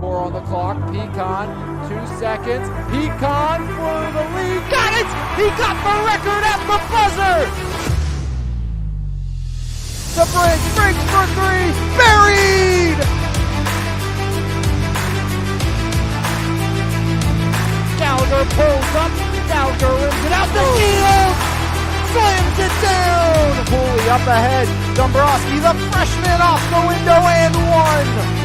4 on the clock. Pecan, 2 seconds. Pecan for the lead. Got it! He got the record at the buzzer! The bridge breaks for 3. Buried! Gallagher pulls up. Gallagher rims it out the field! Slams it down! Cooley up ahead. Dombrowski, the freshman, off the window and 1.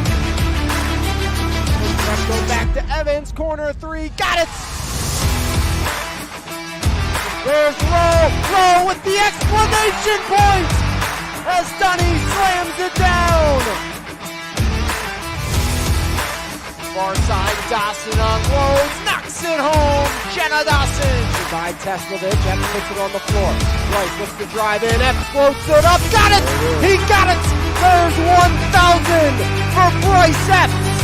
Let's go back to Evans, corner 3, got it! There's Rowe with the exclamation point as Dunny slams it down. Far side, Dawson unloads, knocks it home. Jenna Dawson by Teslovich, Epps puts it on the floor. Bryce looks to drive in, Epps floats it up, got it! He got it! There's 1,000 for Bryce Epps.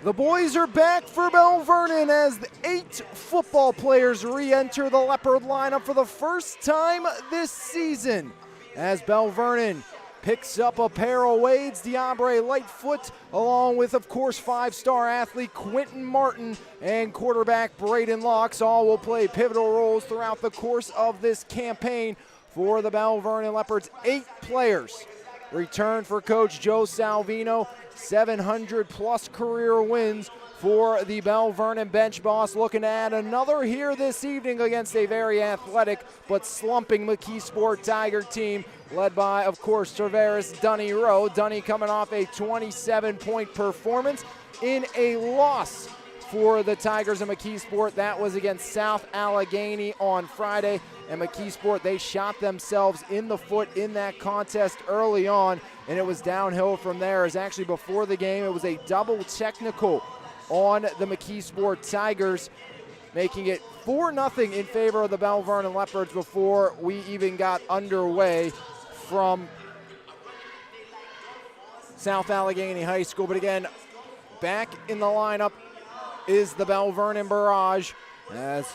The boys are back for Belle Vernon as the 8 football players re-enter the Leopard lineup for the first time this season. As Belle Vernon picks up a pair of Wades, Diabre Lightfoot, along with, of course, 5-star athlete Quentin Martin and quarterback Braden Locks. All will play pivotal roles throughout the course of this campaign for the Belle Vernon Leopards. 8 players return for Coach Joe Salvino. 700-plus career wins for the Belle Vernon bench boss, looking to add another here this evening against a very athletic but slumping McKeesport Tiger team led by, of course, Traveris Dunny Rowe. Dunny coming off a 27-point performance in a loss for the Tigers of McKeesport. That was against South Allegheny on Friday, and McKeesport, they shot themselves in the foot in that contest early on, and it was downhill from there. As actually before the game, it was a double technical on the McKeesport Tigers, making it 4-0 in favor of the Belle Vernon Leopards before we even got underway from South Allegheny High School. But again, back in the lineup is the Belle Vernon Barrage as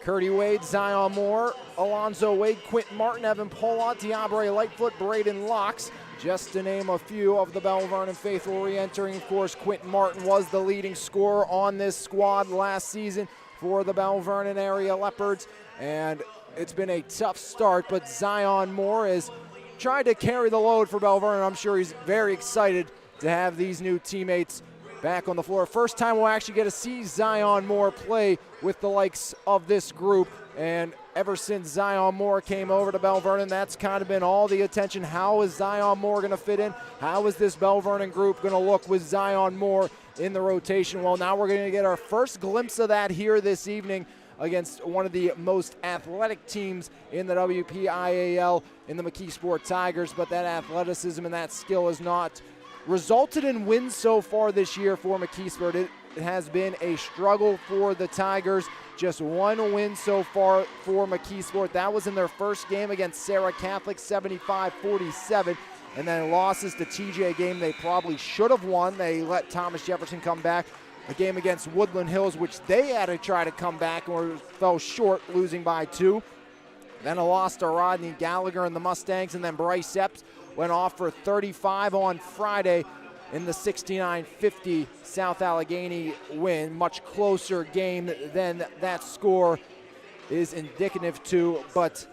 Curdy Wade, Zion Moore, Alonzo Wade, Quentin Martin, Evan Polott, Diabre Lightfoot, Braden Locks, just to name a few of the Belle Vernon faithful re-entering. Of course, Quentin Martin was the leading scorer on this squad last season for the Belle Vernon area Leopards, and it's been a tough start, but Zion Moore has tried to carry the load for Belle Vernon. I'm sure he's very excited to have these new teammates back on the floor. First time we'll actually get to see Zion Moore play with the likes of this group, and ever since Zion Moore came over to Belle Vernon, that's kind of been all the attention. How is Zion Moore going to fit in? How is this Belle Vernon group going to look with Zion Moore in the rotation? Well, now we're going to get our first glimpse of that here this evening against one of the most athletic teams in the WPIAL in the McKeesport Tigers, but that athleticism and that skill has not resulted in wins so far this year for McKeesport. It has been a struggle for the Tigers. Just 1 win so far for McKeesport. That was in their first game against Sarah Catholic, 75-47. And then losses to TJ, a game they probably should have won. They let Thomas Jefferson come back. A game against Woodland Hills, which they had to try to come back and fell short, losing by 2. Then a loss to Rodney Gallagher and the Mustangs, and then Bryce Epps went off for 35 on Friday in the 69-50 South Allegheny win. Much closer game than that score is indicative to, but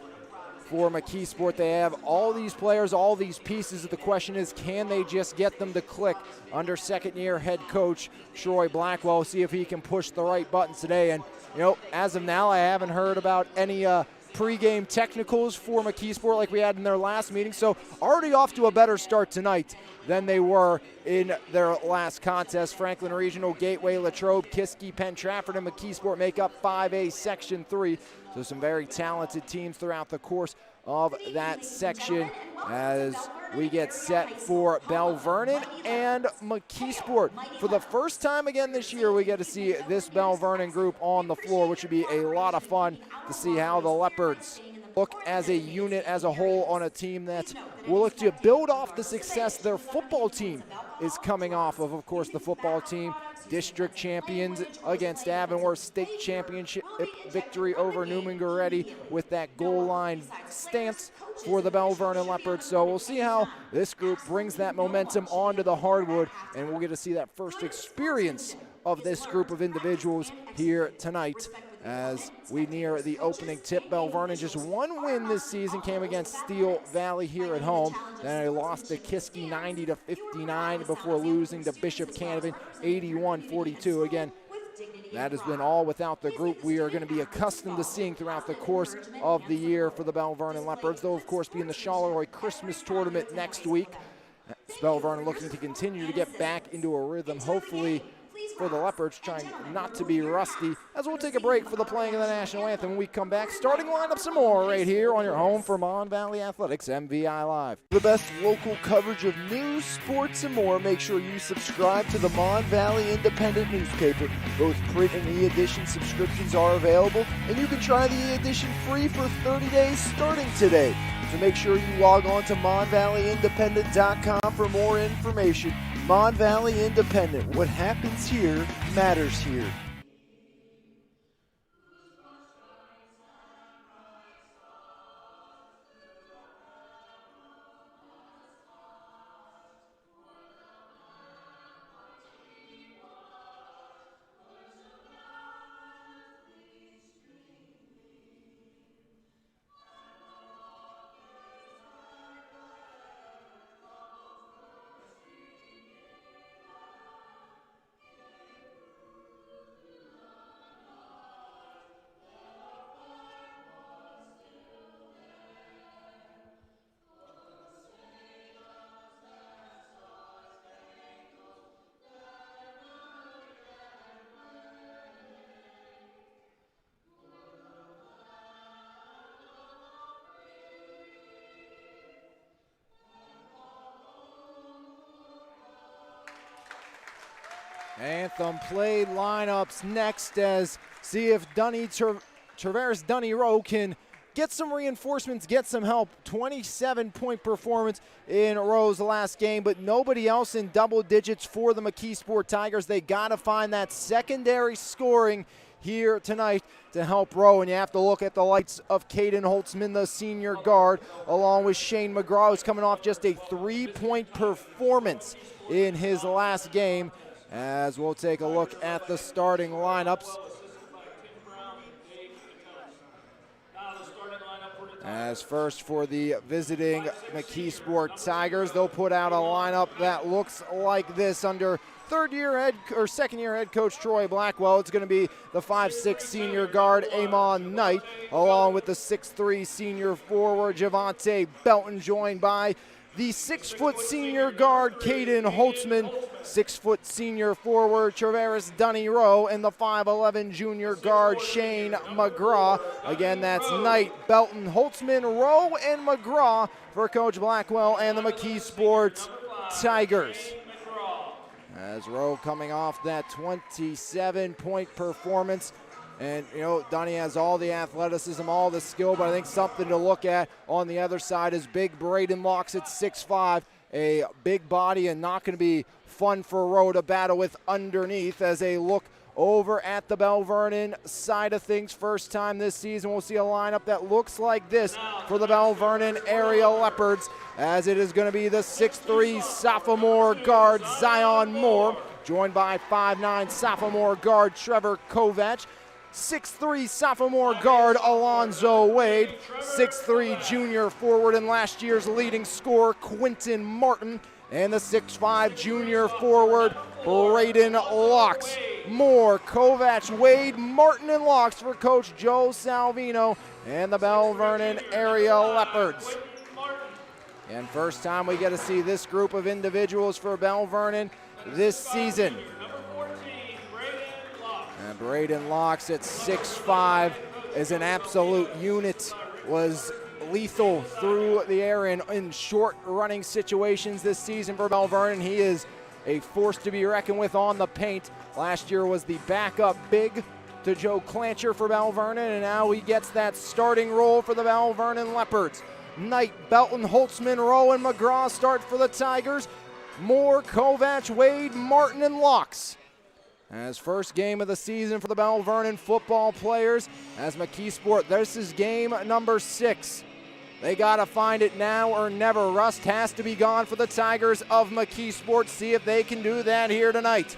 for McKeesport, they have all these players, all these pieces. The question is, can they just get them to click under second-year head coach Troy Blackwell, see if he can push the right buttons today. And, you know, as of now, I haven't heard about any pre-game technicals for McKeesport like we had in their last meeting, so already off to a better start tonight than they were in their last contest. Franklin Regional, Gateway, Latrobe, Kiski, Penn Trafford, and McKeesport make up 5A Section 3. So some very talented teams throughout the course of that section as we get set for Belle Vernon and McKeesport. For the first time again this year, we get to see this Belle Vernon group on the floor, which would be a lot of fun to see how the Leopards look as a unit, as a whole, on a team that will look to build off the success their football team is coming off of course, the football team. District champions against Avonworth, state championship victory over Newman Goretti with that goal line stance for the Belle Vernon Leopards. So we'll see how this group brings that momentum onto the hardwood, and we'll get to see that first experience of this group of individuals here tonight as we near the opening tip. Belle Vernon just one win this season, came against Steel Valley here at home. Then they lost to Kiski 90-59 before losing to Bishop Canevin 81-42. Again, that has been all without the group we are going to be accustomed to seeing throughout the course of the year for the Belle Vernon Leopards. They'll, of course, be in the Charleroi Christmas Tournament next week. Belle Vernon looking to continue to get back into a rhythm, hopefully for the Leopards, trying not to be rusty, as we'll take a break for the playing of the national anthem. When we come back, starting lineup some more right here on your home for Mon Valley Athletics, MVI Live. The best local coverage of news, sports, and more. Make sure you subscribe to the Mon Valley Independent newspaper. Both print and e-edition subscriptions are available, and you can try the e-edition free for 30 days starting today. So make sure you log on to monvalleyindependent.com for more information. Mon Valley Independent. What happens here matters here. Anthem played, lineups next, as see if Traverse Dunny Rowe can get some reinforcements, get some help. 27-point performance in Rowe's last game, but nobody else in double digits for the McKeesport Tigers. They got to find that secondary scoring here tonight to help Rowe, and you have to look at the lights of Caden Holtzman, the senior guard, along with Shane McGraw, who's coming off just a 3-point performance in his last game. As we'll take a look at the starting lineups. As first for the visiting McKeesport Tigers, they'll put out a lineup that looks like this under second-year head coach Troy Blackwell. It's going to be the 5'6" senior guard Amon Knight, along with the 6'3" senior forward Javante Belton, joined by the 6-foot senior guard Caden Holtzman, 6-foot senior forward Traverse Dunny Rowe, and the 5'11" junior guard Shane McGraw. Again, that's Knight, Belton, Holtzman, Rowe, and McGraw for Coach Blackwell and the McKeesport Tigers. As Rowe coming off that 27-point performance. And, you know, Dunny has all the athleticism, all the skill, but I think something to look at on the other side is big Braden Locks at 6'5", a big body, and not going to be fun for Rowe to battle with underneath. As they look over at the Belle Vernon side of things, first time this season, we'll see a lineup that looks like this for the Belle Vernon area Leopards, as it is going to be the 6'3" sophomore guard Zion Moore, joined by 5'9" sophomore guard Trevor Kovach, 6'3" sophomore guard Alonzo Wade, 6'3" junior forward and last year's leading scorer Quinton Martin, and the 6'5" junior forward Braden Locks. Moore, Kovach, Wade, Martin, and Locks for Coach Joe Salvino and the Belle Vernon area Leopards. And first time we get to see this group of individuals for Belle Vernon this season. And Braden Locks at 6'5" is an absolute unit, was lethal through the air in short running situations this season for Belle Vernon. He is a force to be reckoned with on the paint. Last year was the backup big to Joe Clancher for Belle Vernon, and now he gets that starting role for the Belle Vernon Leopards. Knight, Belton, Holtzman, Rowe, and McGraw start for the Tigers. Moore, Kovac, Wade, Martin, and Locks. As first game of the season for the Belle Vernon football players, as McKeesport, this is game number 6. They got to find it now or never. Rust has to be gone for the Tigers of McKeesport. See if they can do that here tonight.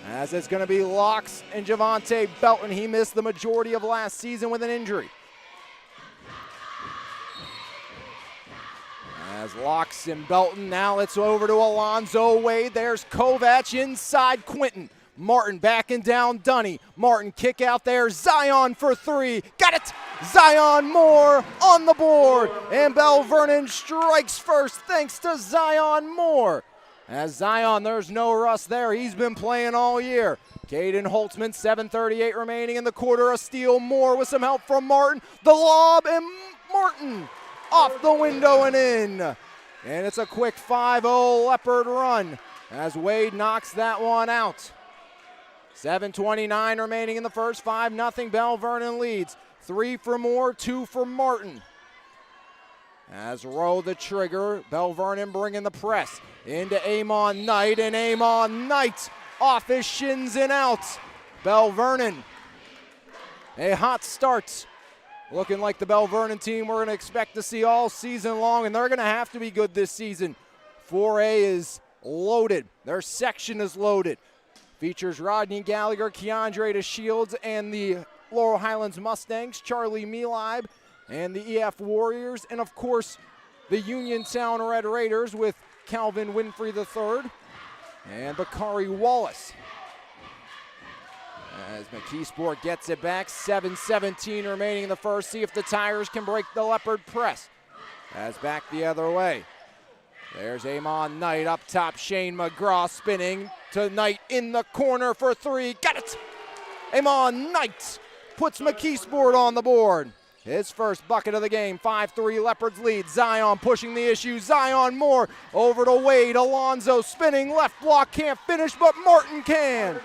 As it's going to be Locks and Javante Belton. He missed the majority of last season with an injury. As Locks and Belton, now it's over to Alonzo Wade. There's Kovac inside Quinton. Martin backing down Dunny. Martin kick out there. Zion for 3. Got it! Zion Moore on the board. And Belle Vernon strikes first thanks to Zion Moore. As Zion, there's no rust there. He's been playing all year. Caden Holtzman, 7:38 remaining in the quarter. A steal. Moore with some help from Martin. The lob, and Martin off the window and in. And it's a quick 5-0 Leopard run as Wade knocks that one out. 7:29 remaining in the first. 5-0 Belle Vernon leads. 3 for Moore, 2 for Martin. As Rowe the trigger, Belle Vernon bringing the press into Amon Knight, and Amon Knight off his shins and out. Belle Vernon, a hot start. Looking like the Belle Vernon team we're going to expect to see all season long, and they're going to have to be good this season. 4A is loaded. Their section is loaded. Features Rodney Gallagher, Keandre DeShields, and the Laurel Highlands Mustangs, Charlie Mealibe, and the EF Warriors, and of course the Uniontown Red Raiders with Calvin Winfrey III and Bakari Wallace. As McKeesport gets it back, 7:17 remaining in the first. See if the Tigers can break the Leopard press. As back the other way. There's Amon Knight up top. Shane McGraw spinning to Knight in the corner for 3. Got it! Amon Knight puts McKeesport on the board. His first bucket of the game. 5-3 Leopards lead. Zion pushing the issue. Zion Moore over to Wade. Alonzo spinning left block. Can't finish, but Martin can.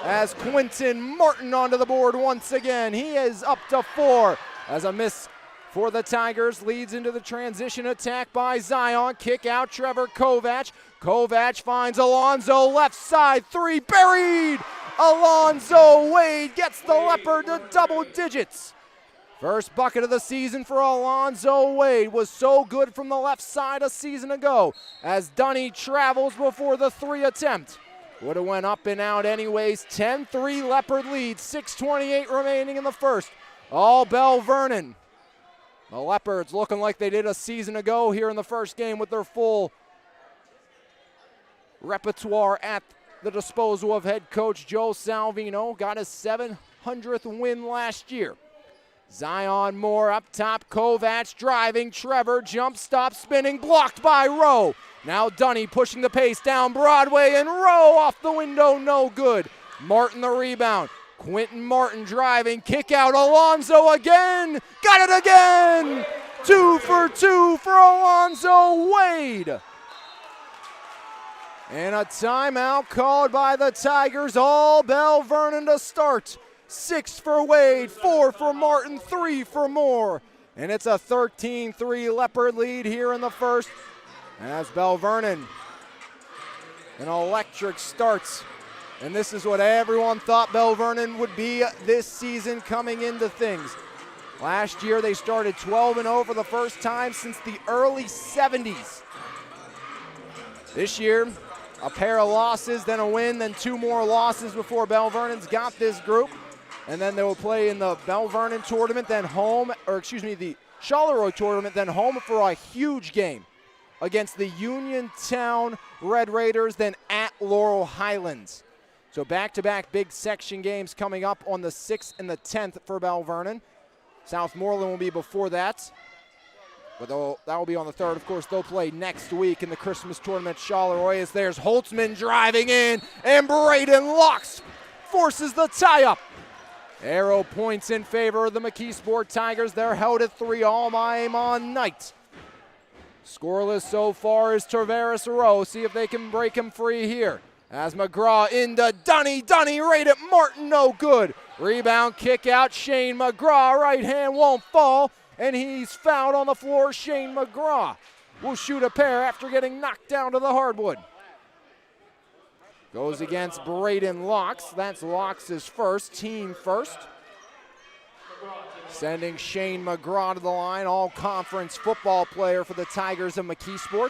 As Quinton Martin onto the board once again. He is up to 4 as a miss for the Tigers. Leads into the transition attack by Zion. Kick out Trevor Kovac. Kovac finds Alonzo left side. 3 buried. Alonzo Wade gets the Leopard to double digits. First bucket of the season for Alonzo Wade. Was so good from the left side a season ago as Dunny travels before the 3 attempt. Would have went up and out anyways. 10-3 Leopard lead. 6:28 remaining in the first. All Belle Vernon. The Leopards looking like they did a season ago here in the first game with their full repertoire at the disposal of head coach Joe Salvino. Got his 700th win last year. Zion Moore up top. Kovac driving. Trevor jump stop spinning. Blocked by Rowe. Now Dunny pushing the pace down Broadway, and Rowe off the window, no good. Martin the rebound. Quinton Martin driving. Kick out. Alonzo again. Got it again. 2 for 2 for Alonzo Wade. And a timeout called by the Tigers. All Belle Vernon to start. 6 for Wade, 4 for Martin, 3 for Moore. And it's a 13-3 Leopard lead here in the first. As Belle Vernon, an electric starts. And this is what everyone thought Belle Vernon would be this season coming into things. Last year they started 12-0 for the first time since the early 70s. This year, a pair of losses, then a win, then 2 more losses before Belle Vernon's got this group. And then they will play in the Belle Vernon tournament, then home, the Charleroi tournament, then home for a huge game against the Uniontown Red Raiders, then at Laurel Highlands. So back-to-back big section games coming up on the 6th and the 10th for Belle Vernon. Southmoreland will be before that, but that will be on the 3rd. Of course, they'll play next week in the Christmas tournament at Charleroi. As there's Holtzman driving in, and Braden Locks forces the tie-up. Arrow points in favor of the McKeesport Tigers. They're held at 3 all by Amon Knight. Scoreless so far is Tavares Rowe. See if they can break him free here. As McGraw into Dunny. Dunny right at Martin, no good. Rebound, kick out, Shane McGraw. Right hand won't fall, and he's fouled on the floor. Shane McGraw will shoot a pair after getting knocked down to the hardwood. Goes against Braden Locks. That's Locks' first, team first. Sending Shane McGraw to the line, all-conference football player for the Tigers of McKeesport.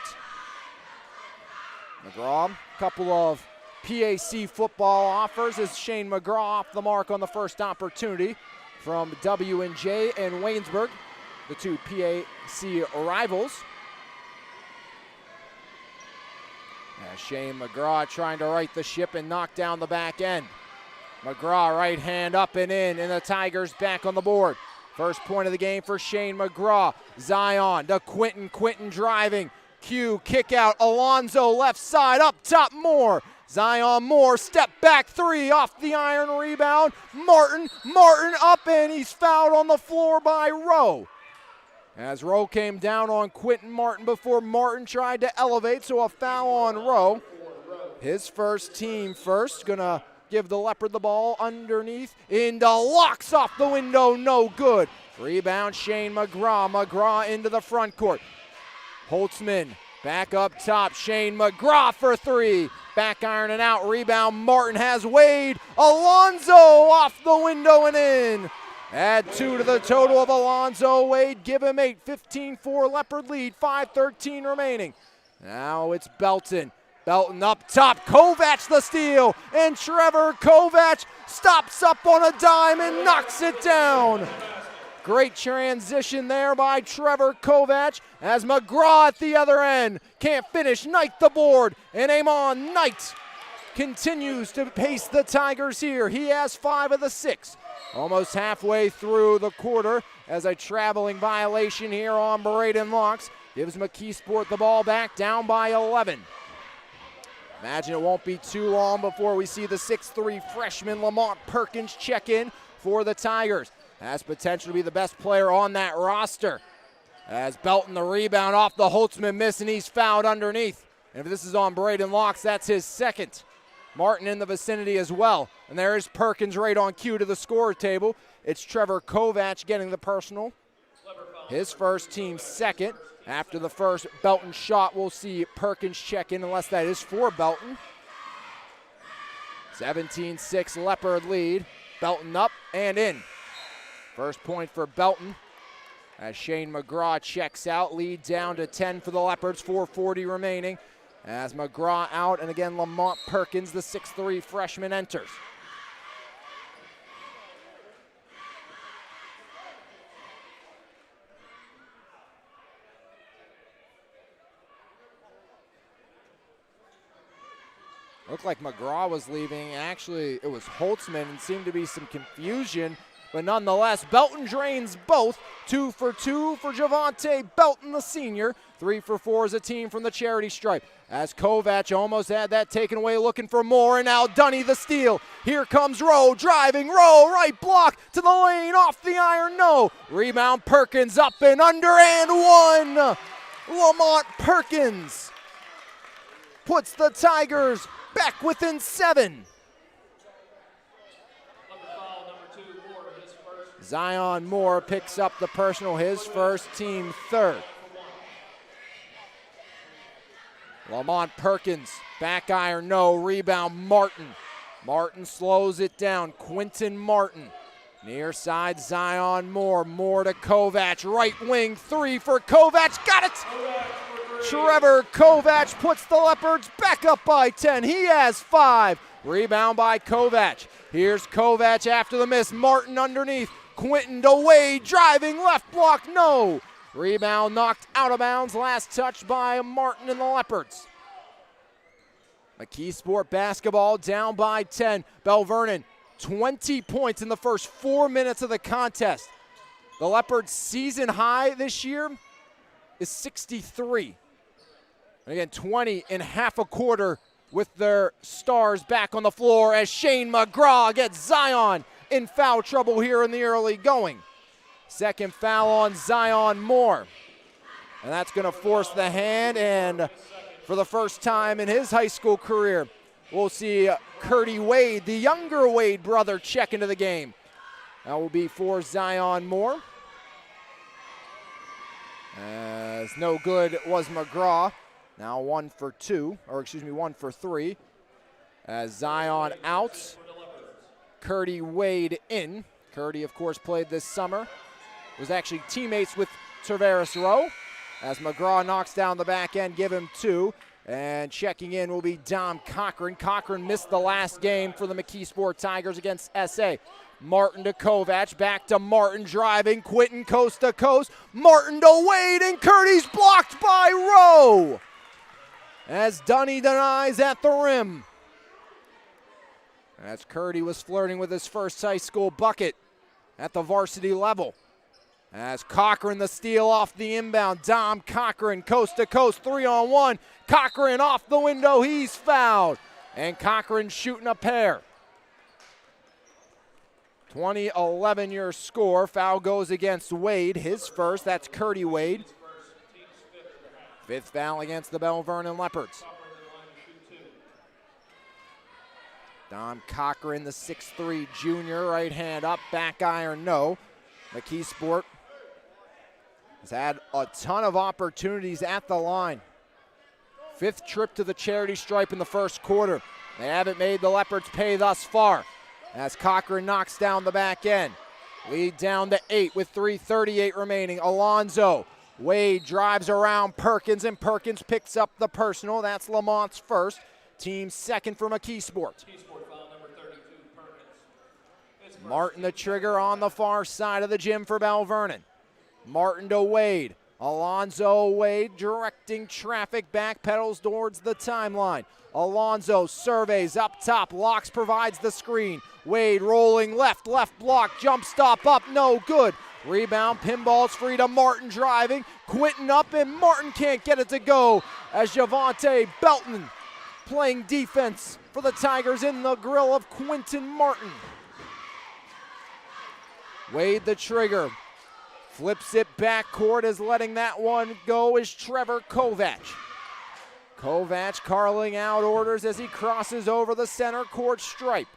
McGraw, a couple of PAC football offers as Shane McGraw off the mark on the first opportunity from W&J and Waynesburg, the two PAC rivals. Shane McGraw trying to right the ship and knock down the back end. McGraw right hand up and in, and the Tigers back on the board. First point of the game for Shane McGraw. Zion to Quinton. Quinton driving. Q kick out. Alonzo left side up top Moore. Zion Moore step back three off the iron rebound. Martin up and he's fouled on the floor by Rowe. As Rowe came down on Quinton Martin before Martin tried to elevate, so a foul on Rowe. His first, team first, gonna give the Leopard the ball underneath. Into Locks off the window, no good. Rebound Shane McGraw. McGraw into the front court. Holtzman back up top. Shane McGraw for three. Back iron and out. Rebound Martin has Wade. Alonzo off the window and in. Add 2 to the total of Alonzo Wade. Give him 8. 15-4 Leopard lead. 5:13 remaining. Now it's Belton. Belton up top. Kovac the steal. And Trevor Kovac stops up on a dime and knocks it down. Great transition there by Trevor Kovac as McGraw at the other end. Can't finish. Knight the board. And Amon Knight continues to pace the Tigers here. He has 5 of the 6. Almost halfway through the quarter as a traveling violation here on Braden Locks. Gives McKeesport the ball back, down by 11. Imagine it won't be too long before we see the 6'3 freshman Lamont Perkins check in for the Tigers. Has potential to be the best player on that roster. As Belton the rebound off the Holtzman miss and he's fouled underneath. And if this is on Braden Locks, that's his second. Martin in the vicinity as well. And there is Perkins right on cue to the score table. It's Trevor Kovac getting the personal. His first, team second. After the first Belton shot, we'll see Perkins check in, unless that is for Belton. 17-6 Leopard lead. Belton up and in. First point for Belton as Shane McGraw checks out. Lead down to 10 for the Leopards, 4:40 remaining. As McGraw out, and again Lamont Perkins, the 6'3 freshman, enters. Looked like McGraw was leaving. Actually, it was Holtzman, and seemed to be some confusion. But nonetheless, Belton drains both. 2 for 2 for Javante Belton, the senior. 3 for 4 as a team from the charity stripe. As Kovac almost had that taken away, looking for more, and now Dunny the steal. Here comes Rowe, driving, Rowe, right block to the lane, off the iron, no. Rebound Perkins up and under, and one. Lamont Perkins puts the Tigers back within 7. Zion Moore picks up the personal, his first, team third. Lamont Perkins, back iron, no. Rebound Martin. Martin slows it down. Quinton Martin. Near side, Zion Moore. Moore to Kovac. Right wing, 3 for Kovac. Got it! Trevor Kovac puts the Leopards back up by 10. He has 5. Rebound by Kovac. Here's Kovac after the miss. Martin underneath. Quinton to Wade, driving, left block, no. Rebound knocked out of bounds. Last touch by Martin and the Leopards. McKeesport basketball down by 10. Belle Vernon, 20 points in the first 4 minutes of the contest. The Leopards' season high this year is 63. And again, 20 in half a quarter with their stars back on the floor as Shane McGraw gets Zion in foul trouble here in the early going. Second foul on Zion Moore. And that's going to force the hand, and for the first time in his high school career, we'll see Curdy Wade, the younger Wade brother, check into the game. That will be for Zion Moore. As no good was McGraw. Now 1 for 3. As Zion out, Curdy Wade in. Curdy, of course, played this summer. Was actually teammates with Cerveris Rowe. As McGraw knocks down the back end, give him 2. And checking in will be Dom Cochran. Cochran missed the last game for the McKeesport Tigers against SA. Martin to Kovac, back to Martin driving, Quinton coast to coast. Martin to Wade, and Curdy's blocked by Rowe. As Dunny denies at the rim. As Curdy was flirting with his first high school bucket at the varsity level. As Cochran the steal off the inbound. Dom Cochran coast to coast, 3-on-1. Cochran off the window, he's fouled. And Cochran shooting a pair. 20-11 your score. Foul goes against Wade, his first. That's Curdy Wade. 5th foul against the Belle Vernon Leopards. Dom Cochran, the 6'3 junior, right hand up, back iron no. McKeesport has had a ton of opportunities at the line. 5th trip to the charity stripe in the first quarter. They haven't made the Leopards pay thus far. As Cochran knocks down the back end. Lead down to 8 with 3:38 remaining. Alonzo. Wade drives around Perkins, and Perkins picks up the personal. That's Lamont's first. Team second for McKeesport. Martin the trigger on the far side of the gym for Belle Vernon. Martin to Wade. Alonzo Wade directing traffic, back pedals towards the timeline. Alonzo surveys up top, Locks provides the screen. Wade rolling left block, jump stop up, no good. Rebound, pinball's free to Martin driving. Quinton up, and Martin can't get it to go as Javante Belton playing defense for the Tigers in the grill of Quinton Martin. Wade the trigger. Flips it backcourt, as letting that one go is Trevor Kovac. Kovac carling out orders as he crosses over the center court stripe.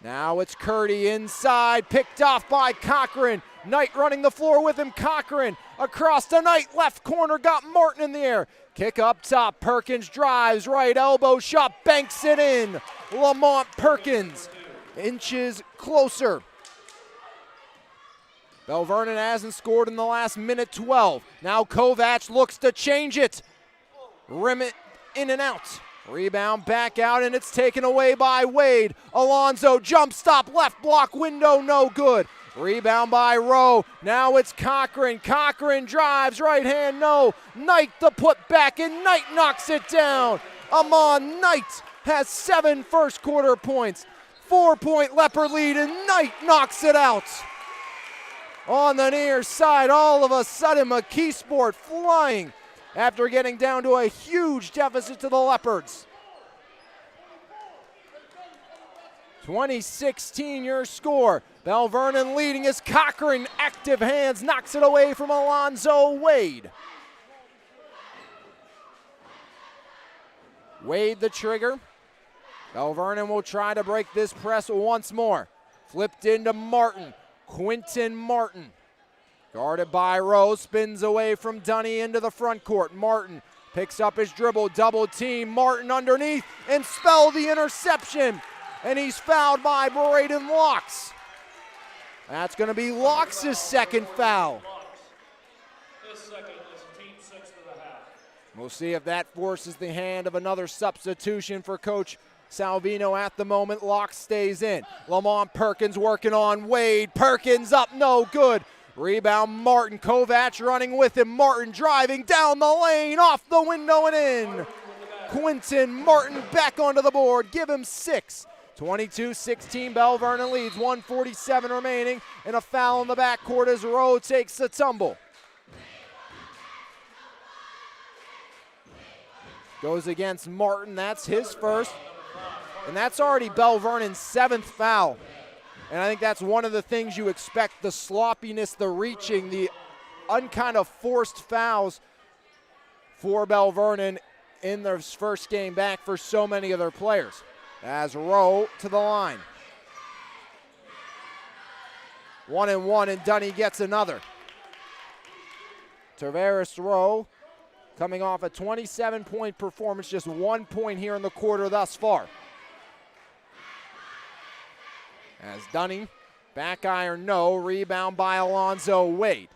Now it's Curdy inside, picked off by Cochran. Knight running the floor with him, Cochran. Across to Knight, left corner, got Martin in the air. Kick up top, Perkins drives, right elbow shot, banks it in. Lamont Perkins inches closer. Belle Vernon hasn't scored in the last minute 12. Now Kovac looks to change it. Rim it in and out. Rebound back out, and it's taken away by Wade. Alonzo jump stop, left block window, no good. Rebound by Rowe. Now it's Cochran. Cochran drives, right hand, no. Knight the put back, and Knight knocks it down. Amon Knight has 7 first quarter points. 4-point Leopard lead, and Knight knocks it out. On the near side, all of a sudden, McKeesport flying after getting down to a huge deficit to the Leopards. 20-16 your score. Belle Vernon leading as Cochran, active hands, knocks it away from Alonzo Wade. Wade the trigger. Belle Vernon will try to break this press once more. Flipped into Martin. Quinton Martin, guarded by Rowe, spins away from Dunny into the front court. Martin picks up his dribble, double team. Martin underneath, and spell the interception. And he's fouled by Braden Locks. That's going to be Locks' second foul. We'll see if that forces the hand of another substitution for Coach Salvino at the moment. Locks stays in. Lamont Perkins working on Wade. Perkins up, no good. Rebound Martin. Kovac running with him. Martin driving down the lane, off the window and in. Quinton Martin back onto the board. Give him 6. 22-16, Belle Vernon leads. 1:47 remaining, and a foul in the backcourt as Rowe takes the tumble. Goes against Martin. That's his first. And that's already Belle Vernon's 7th foul. And I think that's one of the things you expect, the sloppiness, the reaching, the unkind of forced fouls for Belle Vernon in their first game back for so many of their players. As Rowe to the line. 1-and-1, and Dunny gets another. Cerveris Rowe coming off a 27-point performance, just 1 point here in the quarter thus far. As Dunning, back iron, no, rebound by Alonzo Wade.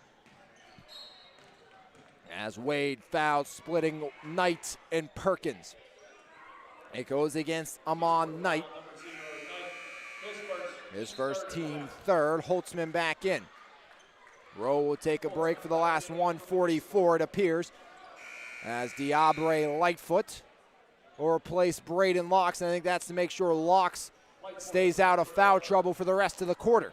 As Wade fouled, splitting Knight and Perkins. It goes against Amon Knight. His first team third. Holtzman back in. Rowe will take a break for the last 1:44, it appears, as Diabre Lightfoot will replace Braden Locks, and I think that's to make sure Locks stays out of foul trouble for the rest of the quarter.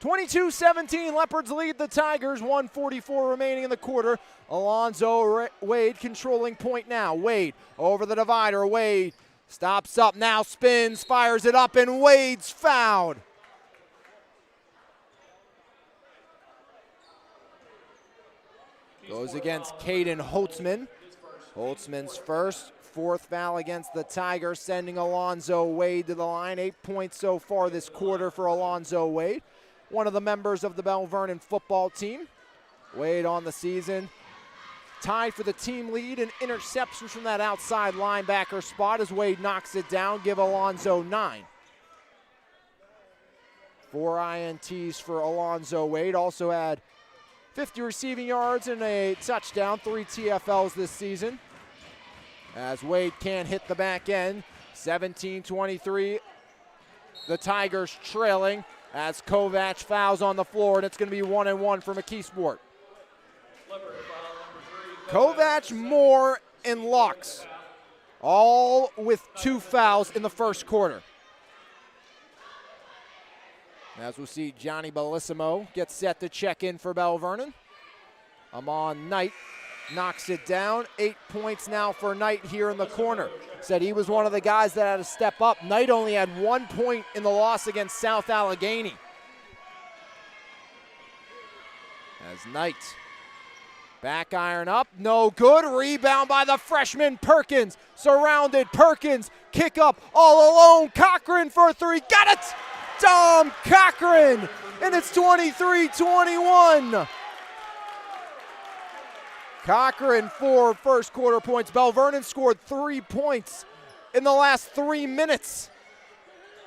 22-17, Leopards lead the Tigers, 1:44 remaining in the quarter. Alonzo Wade controlling point now. Wade over the divider. Wade stops up, now spins, fires it up, and Wade's fouled. Goes against Caden Holtzman. Holtzman's first, fourth foul against the Tigers, sending Alonzo Wade to the line. 8 points so far this quarter for Alonzo Wade, one of the members of the Belle Vernon football team. Wade on the season tied for the team lead in interceptions from that outside linebacker spot as Wade knocks it down, give Alonzo 9. 4 INTs for Alonzo Wade, also had 50 receiving yards and a touchdown, 3 TFLs this season. As Wade can't hit the back end, 17-23, the Tigers trailing as Kovac fouls on the floor, and it's going to be 1-1 for McKeesport. Kovac, Moore, and Locks, all with 2 fouls in the first quarter. As we'll see, Johnny Bellissimo gets set to check in for Belle Vernon. Amon Knight knocks it down. 8 points now for Knight here in the corner. Said he was one of the guys that had to step up. Knight only had 1 point in the loss against South Allegheny. As Knight, back iron up, no good. Rebound by the freshman Perkins. Surrounded, Perkins, kick up, all alone. Cochran for 3, got it! Dom Cochran, and it's 23-21. Cochran 4 first quarter points. Belle Vernon scored 3 points in the last 3 minutes.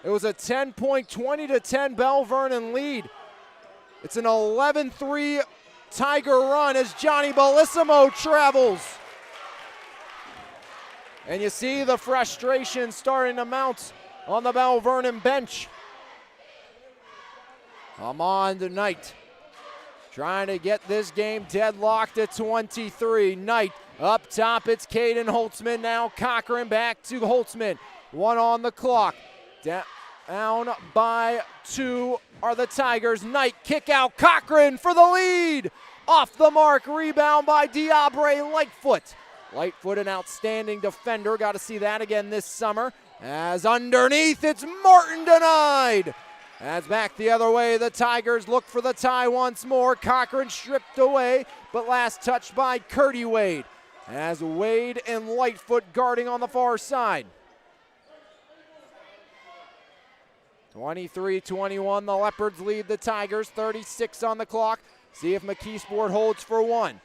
It was a 10-point, 20-10 Belle Vernon lead. It's an 11-3 Tiger run as Johnny Bellissimo travels. And you see the frustration starting to mount on the Belle Vernon bench. Amon Knight trying to get this game deadlocked at 23. Knight up top, it's Caden Holtzman. Now Cochran back to Holtzman. 1 on the clock. Down by 2 are the Tigers. Knight kick out, Cochran for the lead. Off the mark, rebound by Diabre Lightfoot. Lightfoot, an outstanding defender. Got to see that again this summer. As underneath, it's Martin denied. As back the other way, the Tigers look for the tie once more. Cochran stripped away, but last touched by Curdy Wade. As Wade and Lightfoot guarding on the far side. 23-21, the Leopards lead the Tigers, 36 on the clock. See if McKeesport holds for 1.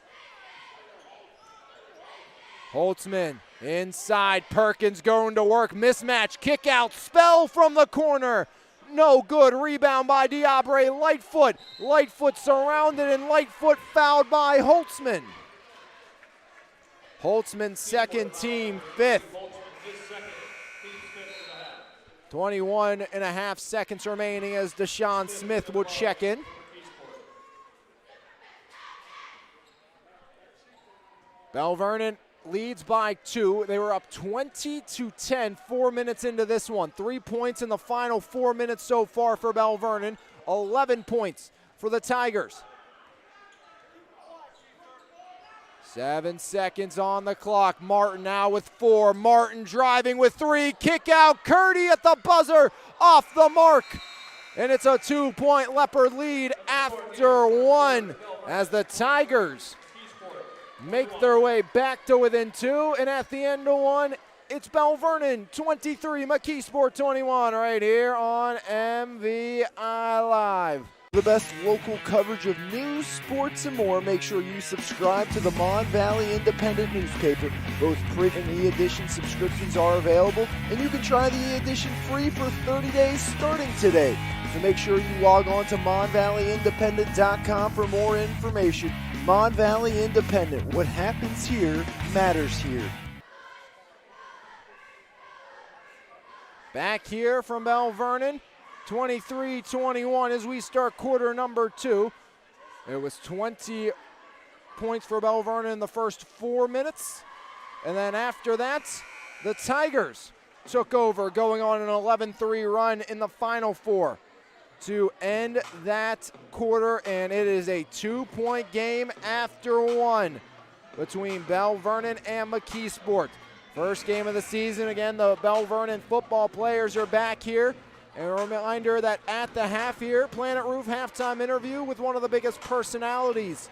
Holtzman inside, Perkins going to work, mismatch, kick out, spell from the corner. No good, rebound by Diabre Lightfoot. Lightfoot surrounded and Lightfoot fouled by Holtzman. Holtzman second, team 5th. 21.5 seconds remaining as Deshaun Smith will check in. Belle Vernon leads by 2. They were up 20-10, 4 minutes into this one. 3 points in the final 4 minutes so far for Belle Vernon. 11 points for the Tigers. 7 seconds on the clock. Martin now with 4. Martin driving with 3. Kick out. Curdy at the buzzer. Off the mark. And it's a 2-point Leopard lead after 1 as the Tigers make their way back to within 2, and at the end of 1, it's Belle Vernon 23, McKeesport 21, right here on MVI Live. the best local coverage of news, sports, and more, make sure you subscribe to the Mon Valley Independent newspaper. Both print and e-edition subscriptions are available, and you can try the e-edition free for 30 days starting today. So make sure you log on to MonValleyIndependent.com for more information. Mon Valley Independent, what happens here matters here. Back here from Belle Vernon, 23-21 as we start quarter number 2. It was 20 points for Belle Vernon in the first 4 minutes. And then after that, the Tigers took over, going on an 11-3 run in the final 4 to end that quarter. And it is a 2-point game after 1 between Belle Vernon and McKeesport. First game of the season. Again, the Belle Vernon football players are back here. And a reminder that at the half here, Planet Roof halftime interview with one of the biggest personalities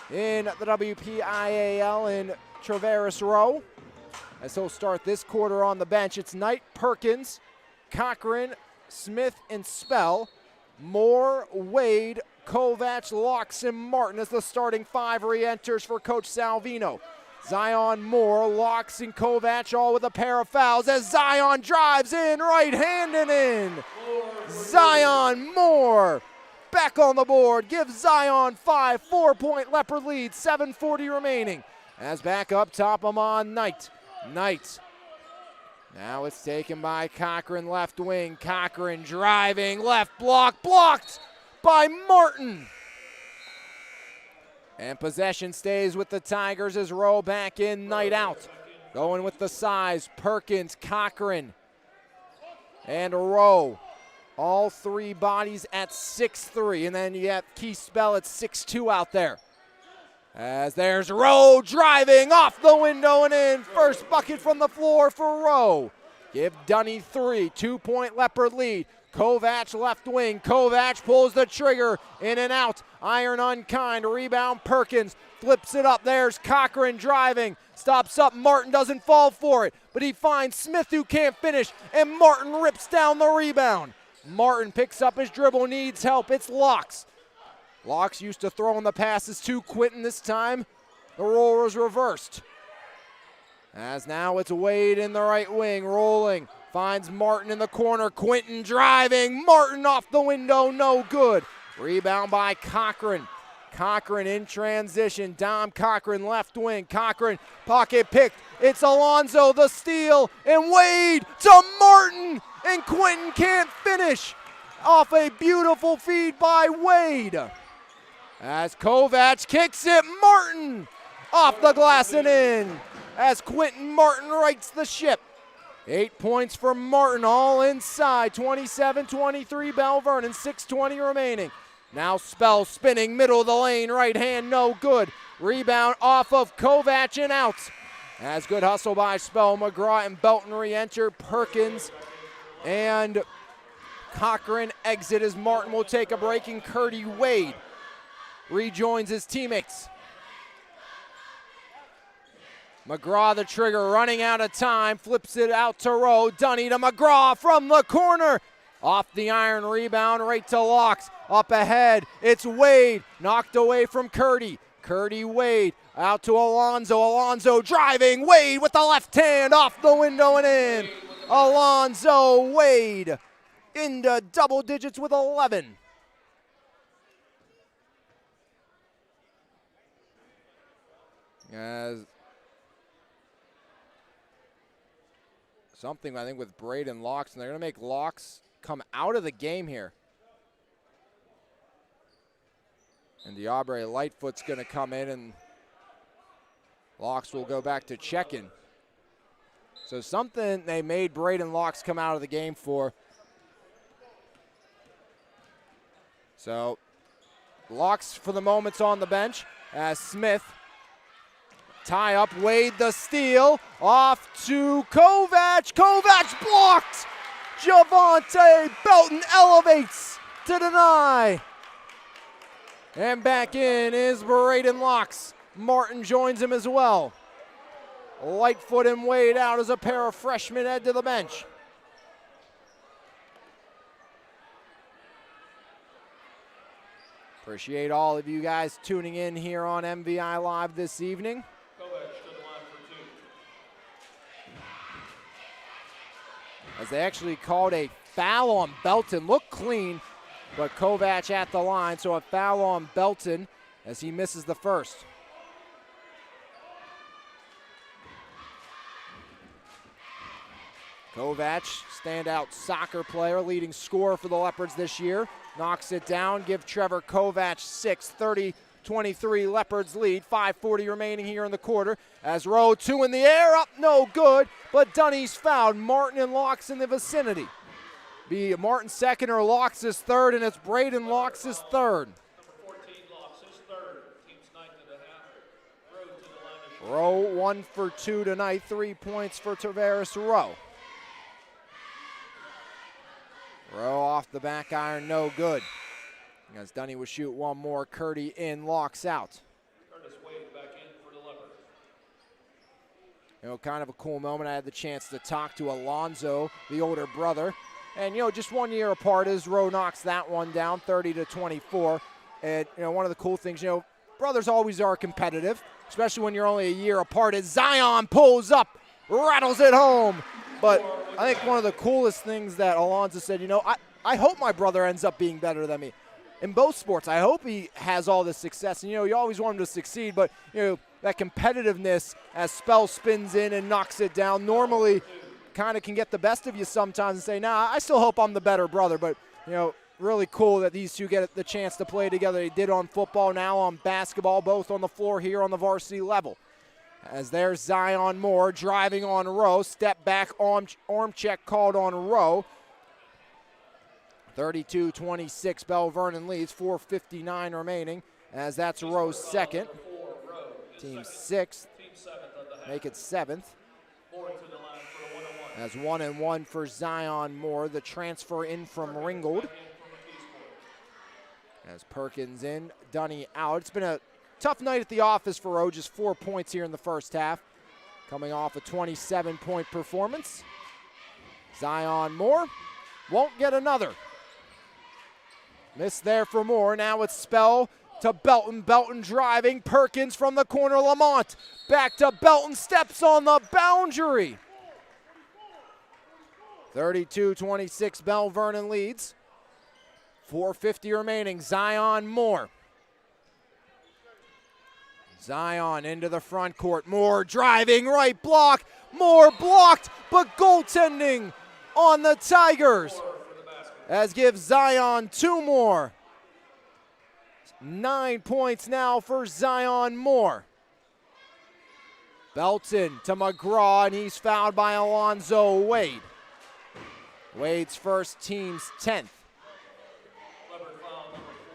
in the WPIAL in Traverse Row. As he'll start this quarter on the bench, it's Knight, Perkins, Cochran, Smith, and Spell. Moore, Wade, Kovac, Locks, and Martin as the starting 5 re-enters for Coach Salvino. Zion, Moore, Locks, and Kovac all with a pair of fouls as Zion drives in, right hand and in. Zion, Moore back on the board, gives Zion 5, 4-point Leopard lead, 7:40 remaining. As back up top, Amon Knight. Knight. Now it's taken by Cochran, left wing. Cochran driving, left block, blocked by Martin. And possession stays with the Tigers as Rowe back in, Knight out. Going with the size, Perkins, Cochran, and Rowe. All 3 bodies at 6'3", and then you got Keith Spell at 6'2" out there. As there's Rowe driving off the window and in. First bucket from the floor for Rowe. Give Dunny 3, 2-point Leopard lead. Kovac left wing. Kovac pulls the trigger, in and out. Iron unkind. Rebound Perkins. Flips it up. There's Cochran driving. Stops up. Martin doesn't fall for it, but he finds Smith who can't finish, and Martin rips down the rebound. Martin picks up his dribble, needs help. It's Locks. Locks used to throwing the passes to Quinton. This time the role was reversed. As now it's Wade in the right wing, rolling. Finds Martin in the corner. Quinton driving. Martin off the window, no good. Rebound by Cochran. Cochran in transition. Dom Cochran left wing. Cochran pocket picked. It's Alonzo the steal. And Wade to Martin. And Quinton can't finish. Off a beautiful feed by Wade. As Kovac kicks it. Martin off the glass and in. As Quinton Martin rights the ship. 8 points for Martin, all inside. 27-23 Belle Vernon, 6:20 remaining. Now Spell spinning, middle of the lane, right hand, no good. Rebound off of Kovac and out. As good hustle by Spell, McGraw and Belton re-enter. Perkins and Cochran exit as Martin will take a break, and Curdy Wade rejoins his teammates. McGraw the trigger, running out of time, flips it out to Rowe. Dunny to McGraw from the corner. Off the iron, rebound right to Locks. Up ahead, it's Wade, knocked away from Curdy. Curdy Wade out to Alonzo. Alonzo driving, Wade with the left hand off the window and in. Alonzo Wade into double digits with 11. As something I think with Braden Locks, and they're going to make Locks come out of the game here. And Diabre Lightfoot's going to come in, and Locks will go back to check-in. So something they made Braden Locks come out of the game for. So Locks for the moment's on the bench as Smith tie up, Wade the steal, off to Kovac. Kovac blocked. Javante Belton elevates to deny. And back in is Braden Locks. Martin joins him as well. Lightfoot and Wade out as a pair of freshmen head to the bench. Appreciate all of you guys tuning in here on MVI Live this evening. As they actually called a foul on Belton. Looked clean, but Kovac at the line, so a foul on Belton as he misses the first. Kovac, standout soccer player, leading scorer for the Leopards this year. Knocks it down, give Trevor Kovac 6, 30-23 Leopards lead. 5:40 remaining here in the quarter. As Rowe, 2 in the air, up no good, but Dunny's fouled. Martin and Locks in the vicinity. Be Martin second or Locks his third, and it's Braden Locks his third. Rowe 1 for 2 tonight, 3 points for Tavares Rowe. Rowe off the back iron, no good. As Dunny will shoot one more, Curdy in, Locks out. You know, kind of a cool moment. I had the chance to talk to Alonzo, the older brother. And, you know, just 1 year apart as Rowe knocks that one down, 30-24. And, you know, one of the cool things, you know, brothers always are competitive, especially when you're only a year apart. As Zion pulls up, rattles it home. But I think one of the coolest things that Alonzo said, you know, I hope my brother ends up being better than me. In both sports, I hope he has all this success. And, you know, you always want him to succeed, but, you know, that competitiveness as Spell spins in and knocks it down normally kind of can get the best of you sometimes and say, nah, I still hope I'm the better brother. But, you know, really cool that these two get the chance to play together. They did on football, now on basketball, both on the floor here on the varsity level. As there's Zion Moore driving on Rowe. Step back, arm check called on Rowe. 32-26, Belle Vernon leads, 4:59 remaining, as that's Rowe's second. Team sixth, make it seventh. As 1-1 for Zion Moore, the transfer in from Ringgold. As Perkins in, Dunny out. It's been a tough night at the office for Rowe, just 4 points here in the first half. Coming off a 27-point performance. Zion Moore won't get another. Miss there for Moore. Now it's Spell to Belton. Belton driving. Perkins from the corner. Lamont back to Belton. Steps on the boundary. 32-26. Belle Vernon leads. 4:50 remaining. Zion Moore. Zion into the front court. Moore driving. Right block. Moore blocked, but goaltending on the Tigers. As gives Zion 2 more. 9 points now for Zion Moore. Belton to McGraw, and he's fouled by Alonzo Wade. Wade's first, team's 10th.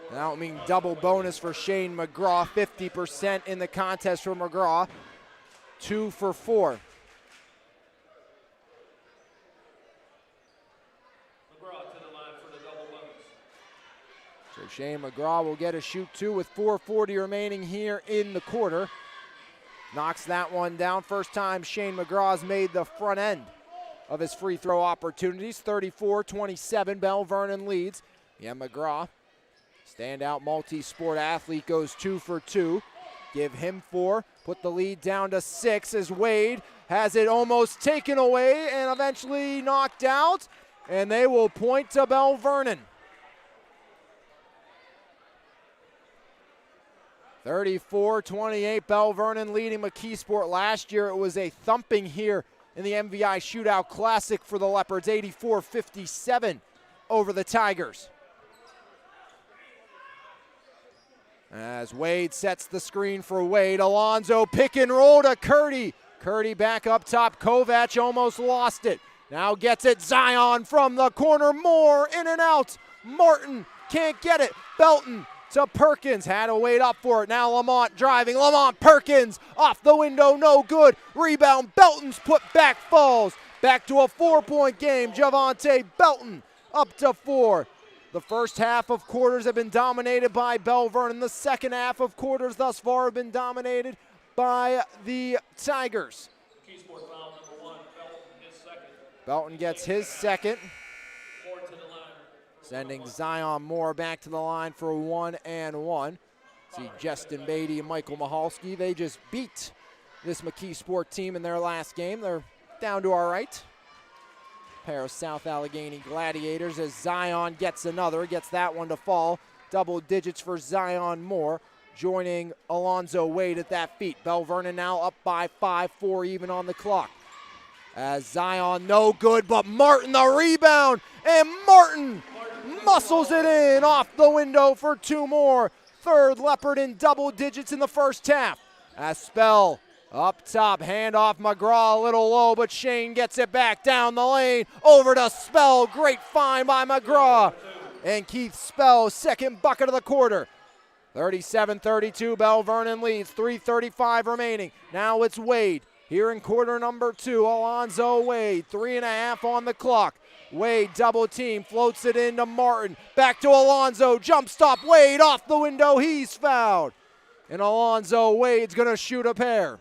And that would mean double bonus for Shane McGraw, 50% in the contest for McGraw, 2 for 4. So Shane McGraw will get a shoot 2 with 4:40 remaining here in the quarter. Knocks that one down. First time Shane McGraw's made the front end of his free throw opportunities. 34-27, Belle Vernon leads. Yeah, McGraw, standout multi-sport athlete, goes 2 for 2. Give him 4, put the lead down to 6 as Wade has it almost taken away and eventually knocked out. And they will point to Belle Vernon. 34-28, Belle Vernon leading McKeesport. Last year it was a thumping here in the MVI Shootout Classic for the Leopards, 84-57 over the Tigers. As Wade sets the screen for Wade, Alonzo pick and roll to Curdy. Curdy back up top, Kovac almost lost it. Now gets it, Zion from the corner, Moore in and out. Martin can't get it, Belton to Perkins, had to wait up for it. Now Lamont driving, Lamont, Perkins, off the window, no good. Rebound, Belton's put back, falls. Back to a 4-point game, Javante Belton up to 4. The first half of quarters have been dominated by Belle Vernon. The second half of quarters thus far have been dominated by the Tigers. Belton gets his second. sending Zion Moore back to the line for 1-1. See Justin Beatty and Michael Mahalski, they just beat this McKeesport team in their last game. They're down to our right. Pair of South Allegheny Gladiators as Zion gets that one to fall. Double digits for Zion Moore, joining Alonzo Wade at that feet. Belle Vernon now up by 5, 4 even on the clock. As Zion, no good, but Martin the rebound, and Martin muscles it in off the window for 2 more. Third Leopard in double digits in the first half. As Spell up top, handoff McGraw a little low, but Shane gets it back down the lane. Over to Spell, great find by McGraw. And Keith Spell, second bucket of the quarter. 37-32, Belle Vernon leads, 3:35 remaining. Now it's Wade here in quarter number 2. Alonzo Wade, 3.5 on the clock. Wade double team, floats it into Martin. Back to Alonzo, jump stop, Wade off the window, he's fouled. And Alonzo Wade's gonna shoot a pair.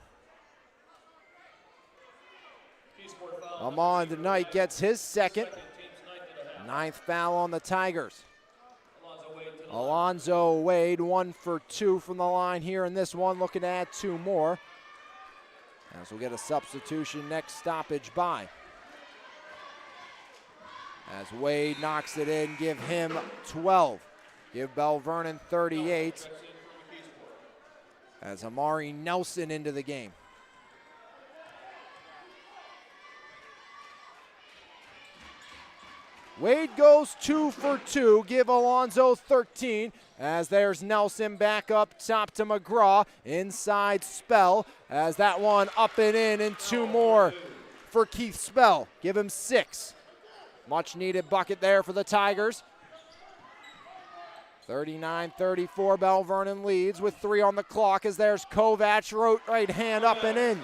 Amon tonight gets his second. 9th foul on the Tigers. Alonzo Wade 1 for 2 from the line here in this one, looking to add 2 more. As we'll get a substitution next stoppage by. As Wade knocks it in, give him 12. Give Belle Vernon 38. As Amari Nelson into the game. Wade goes 2 for 2, give Alonzo 13, as there's Nelson back up top to McGraw, inside Spell, as that one up and in, and 2 more for Keith Spell, give him 6. Much needed bucket there for the Tigers. 39-34, Belle Vernon leads with 3 on the clock, as there's Kovac, right hand up and in.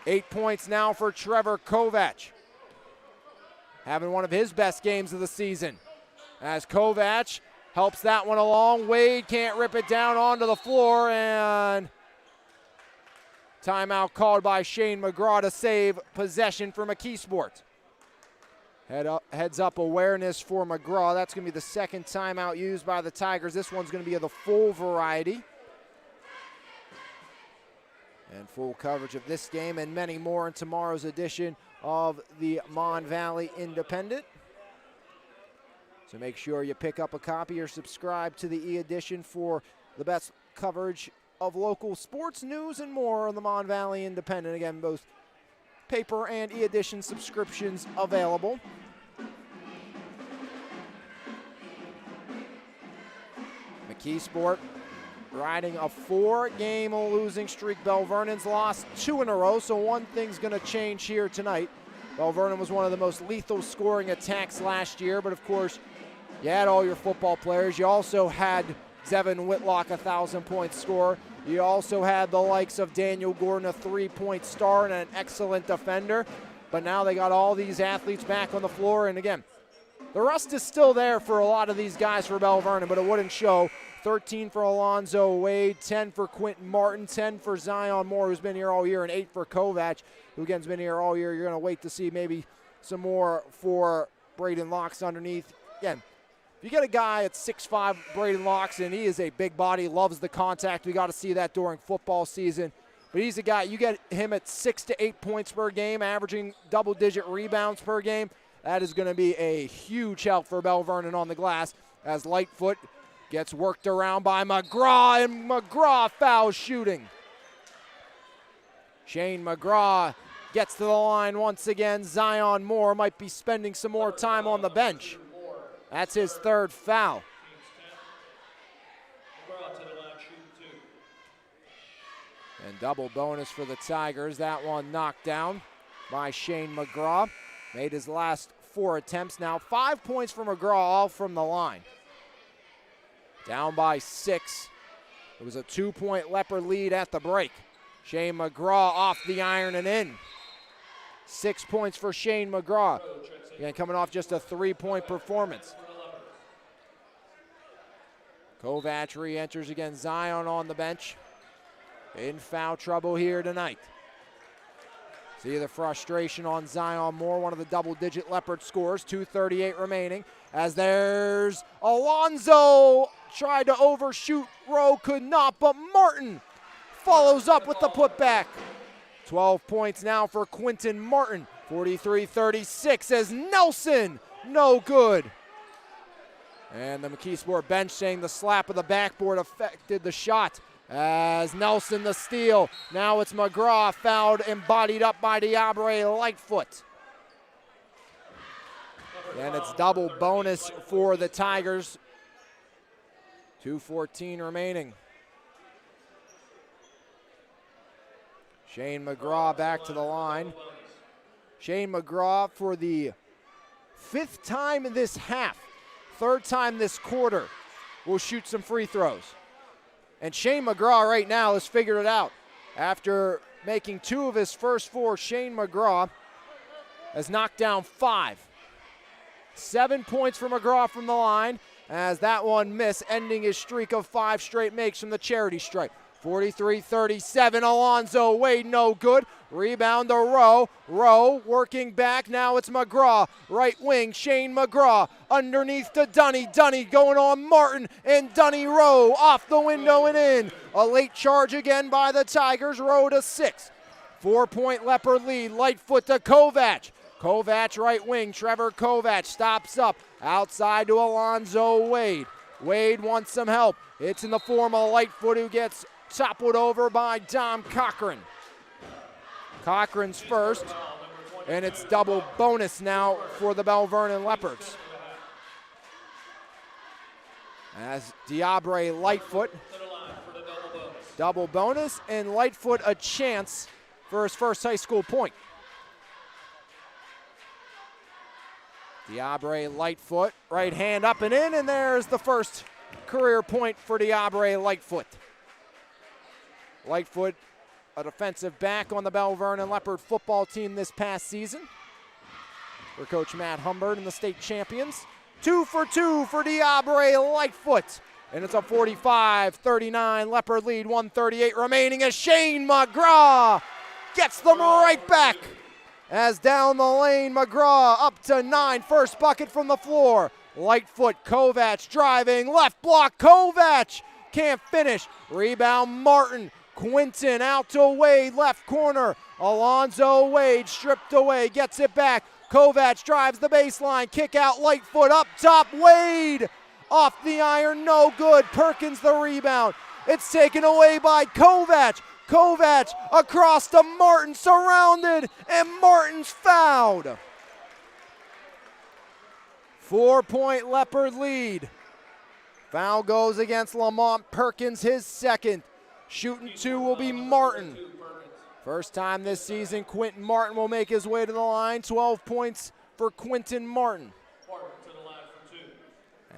8 points now for Trevor Kovac. Having one of his best games of the season. As Kovac helps that one along. Wade can't rip it down onto the floor, and timeout called by Shane McGraw to save possession for McKeesport. Heads up awareness for McGraw. That's going to be the second timeout used by the Tigers. This one's going to be of the full variety. And full coverage of this game and many more in tomorrow's edition of the Mon Valley Independent. So make sure you pick up a copy or subscribe to the e-edition for the best coverage of local sports, news, and more on the Mon Valley Independent. Again, both paper and e-edition subscriptions available. McKeesport riding a 4-game losing streak. Belle Vernon's lost 2 in a row, so one thing's going to change here tonight. Belle Vernon was one of the most lethal scoring attacks last year, but of course, you had all your football players. You also had Zevin Whitlock, a 1,000-point scorer. You also had the likes of Daniel Gordon, a 3-point star and an excellent defender. But now they got all these athletes back on the floor, and again, the rust is still there for a lot of these guys for Belle Vernon, but it wouldn't show. 13 for Alonzo Wade, 10 for Quentin Martin, 10 for Zion Moore, who's been here all year, and 8 for Kovac, who again's been here all year. You're going to wait to see maybe some more for Braden Locks underneath. Again, if you get a guy at 6'5", Braden Locks, and he is a big body, loves the contact. We got to see that during football season. But he's a guy, you get him at 6 to 8 points per game, averaging double-digit rebounds per game. That is going to be a huge help for Belle Vernon on the glass, as Lightfoot gets worked around by McGraw, and McGraw fouls shooting. Shane McGraw gets to the line once again. Zion Moore might be spending some more time on the bench. That's his 3rd foul. And double bonus for the Tigers. That one knocked down by Shane McGraw. Made his last 4 attempts now. 5 points for McGraw, all from the line. Down by 6. It was a 2-point Leopard lead at the break. Shane McGraw off the iron and in. 6 points for Shane McGraw. Again, coming off just a 3-point performance. Kovac re-enters again. Zion on the bench. In foul trouble here tonight. See the frustration on Zion Moore, one of the double-digit Leopard scores, 2:38 remaining. As there's Alonzo, tried to overshoot, Rowe could not, but Martin follows up with the putback. 12 points now for Quinton Martin, 43-36 as Nelson, no good. And the McKeesport bench saying the slap of the backboard affected the shot. As Nelson the steal. Now it's McGraw fouled and bodied up by Diabre Lightfoot. And it's double bonus for the Tigers. 2:14 remaining. Shane McGraw back to the line. Shane McGraw for the 5th time in this half, 3rd time this quarter, will shoot some free throws. And Shane McGraw right now has figured it out. After making 2 of his first 4, Shane McGraw has knocked down 5. 7 points for McGraw from the line as that one missed, ending his streak of 5 straight makes from the charity stripe. 43-37, Alonzo Wade, no good. Rebound to Rowe. Rowe working back, now it's McGraw. Right wing, Shane McGraw. Underneath to Dunny. Dunny going on Martin, and Dunny Rowe off the window and in. A late charge again by the Tigers, Rowe to 6. 4-point Leopard lead, Lightfoot to Kovac. Kovac right wing, Trevor Kovac stops up. Outside to Alonzo Wade. Wade wants some help. It's in the form of Lightfoot, who gets toppled over by Dom Cochran. Cochran's first, and it's double bonus now for the Belle Vernon Leopards. As Diabre Lightfoot, double bonus, and Lightfoot a chance for his first high school point. Diabre Lightfoot, right hand up and in, and there's the first career point for Diabre Lightfoot. Lightfoot, a defensive back on the Belle Vernon Leopard football team this past season for Coach Matt Humbert and the state champions. 2 for 2 for Diabre Lightfoot. And it's a 45-39 Leopard lead, 1:38 remaining as Shane McGraw gets them right back. As down the lane, McGraw up to 9, first bucket from the floor. Lightfoot, Kovac driving, left block, Kovac can't finish. Rebound Martin. Quinton out to Wade, left corner. Alonzo Wade stripped away, gets it back. Kovac drives the baseline, kick out Lightfoot up top. Wade off the iron, no good. Perkins the rebound. It's taken away by Kovac. Kovac across to Martin, surrounded, and Martin's fouled. 4-point Leopard lead. Foul goes against Lamont Perkins, his second. Shooting 2 will be Martin. First time this season, Quinton Martin will make his way to the line. 12 points for Quinton Martin.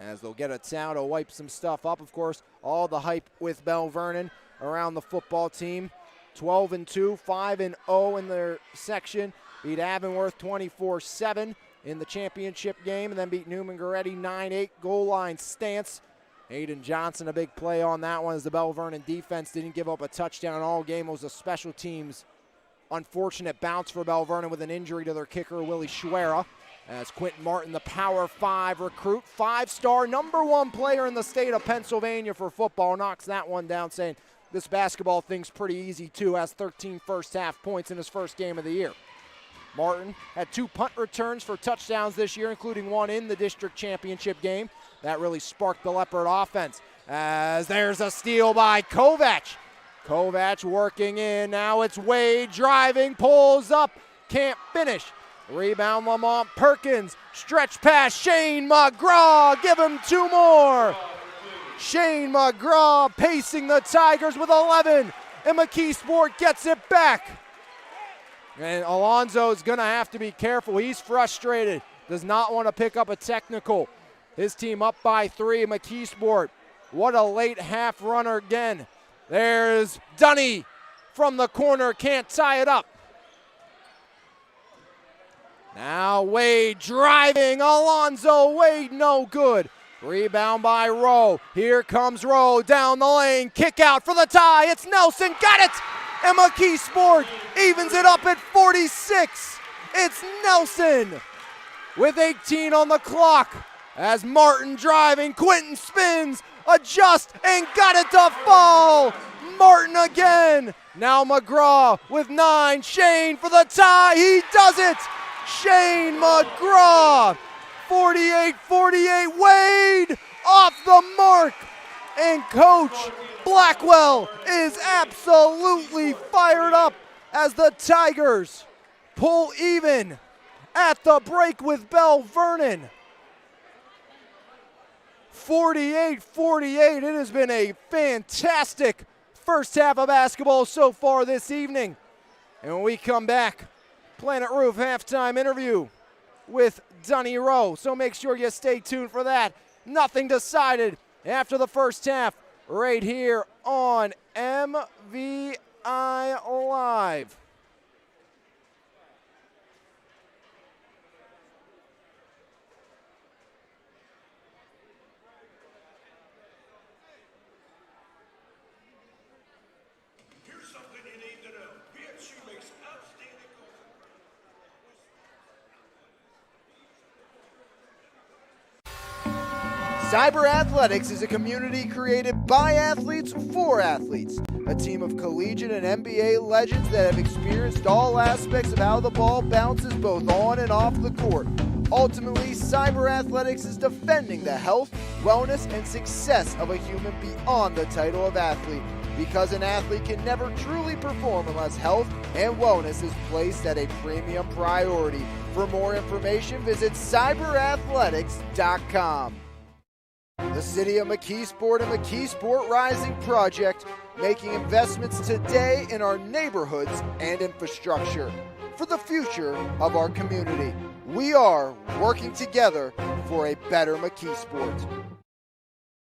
As they'll get a towel to wipe some stuff up. Of course, all the hype with Belle Vernon around the football team. 12-2, 5-0 in their section. Beat Avonworth 24-7 in the championship game, and then beat Newman Goretti 9-8 goal line stance. Aiden Johnson, a big play on that one as the Belle Vernon defense didn't give up a touchdown all game. It was a special teams unfortunate bounce for Belle Vernon with an injury to their kicker, Willie Schwera. As Quinton Martin, the Power 5 recruit, 5-star, #1 player in the state of Pennsylvania for football, knocks that one down, saying this basketball thing's pretty easy too, has 13 first half points in his first game of the year. Martin had 2 punt returns for touchdowns this year, including one in the district championship game. That really sparked the Leopard offense. As there's a steal by Kovac. Kovac working in, now it's Wade driving, pulls up, can't finish. Rebound Lamont Perkins, stretch pass Shane McGraw, give him 2 more. Shane McGraw pacing the Tigers with 11, and McKeesport gets it back. And Alonzo's gonna have to be careful, he's frustrated, does not want to pick up a technical. His team up by 3, McKeesport. What a late half runner again. There's Dunny from the corner, can't tie it up. Now Wade driving, Alonzo Wade, no good. Rebound by Rowe, here comes Rowe down the lane, kick out for the tie, it's Nelson, got it! And McKeesport evens it up at 46. It's Nelson with 18 on the clock as Martin driving, Quinton spins, adjusts, and got it to fall. Martin again. Now McGraw with 9. Shane for the tie. He does it. Shane McGraw. 48-48. Wade off the mark. And Coach Blackwell is absolutely fired up as the Tigers pull even at the break with Belle Vernon. 48-48. It has been a fantastic first half of basketball so far this evening. And when we come back, Planet Roof halftime interview with Dunny Rowe. So make sure you stay tuned for that. Nothing decided after the first half right here on MVI Live. Cyber Athletics is a community created by athletes for athletes. A team of collegiate and NBA legends that have experienced all aspects of how the ball bounces both on and off the court. Ultimately, Cyber Athletics is defending the health, wellness, and success of a human beyond the title of athlete. Because an athlete can never truly perform unless health and wellness is placed at a premium priority. For more information, visit cyberathletics.com. The City of McKeesport and McKeesport Rising Project, making investments today in our neighborhoods and infrastructure for the future of our community. We are working together for a better McKeesport.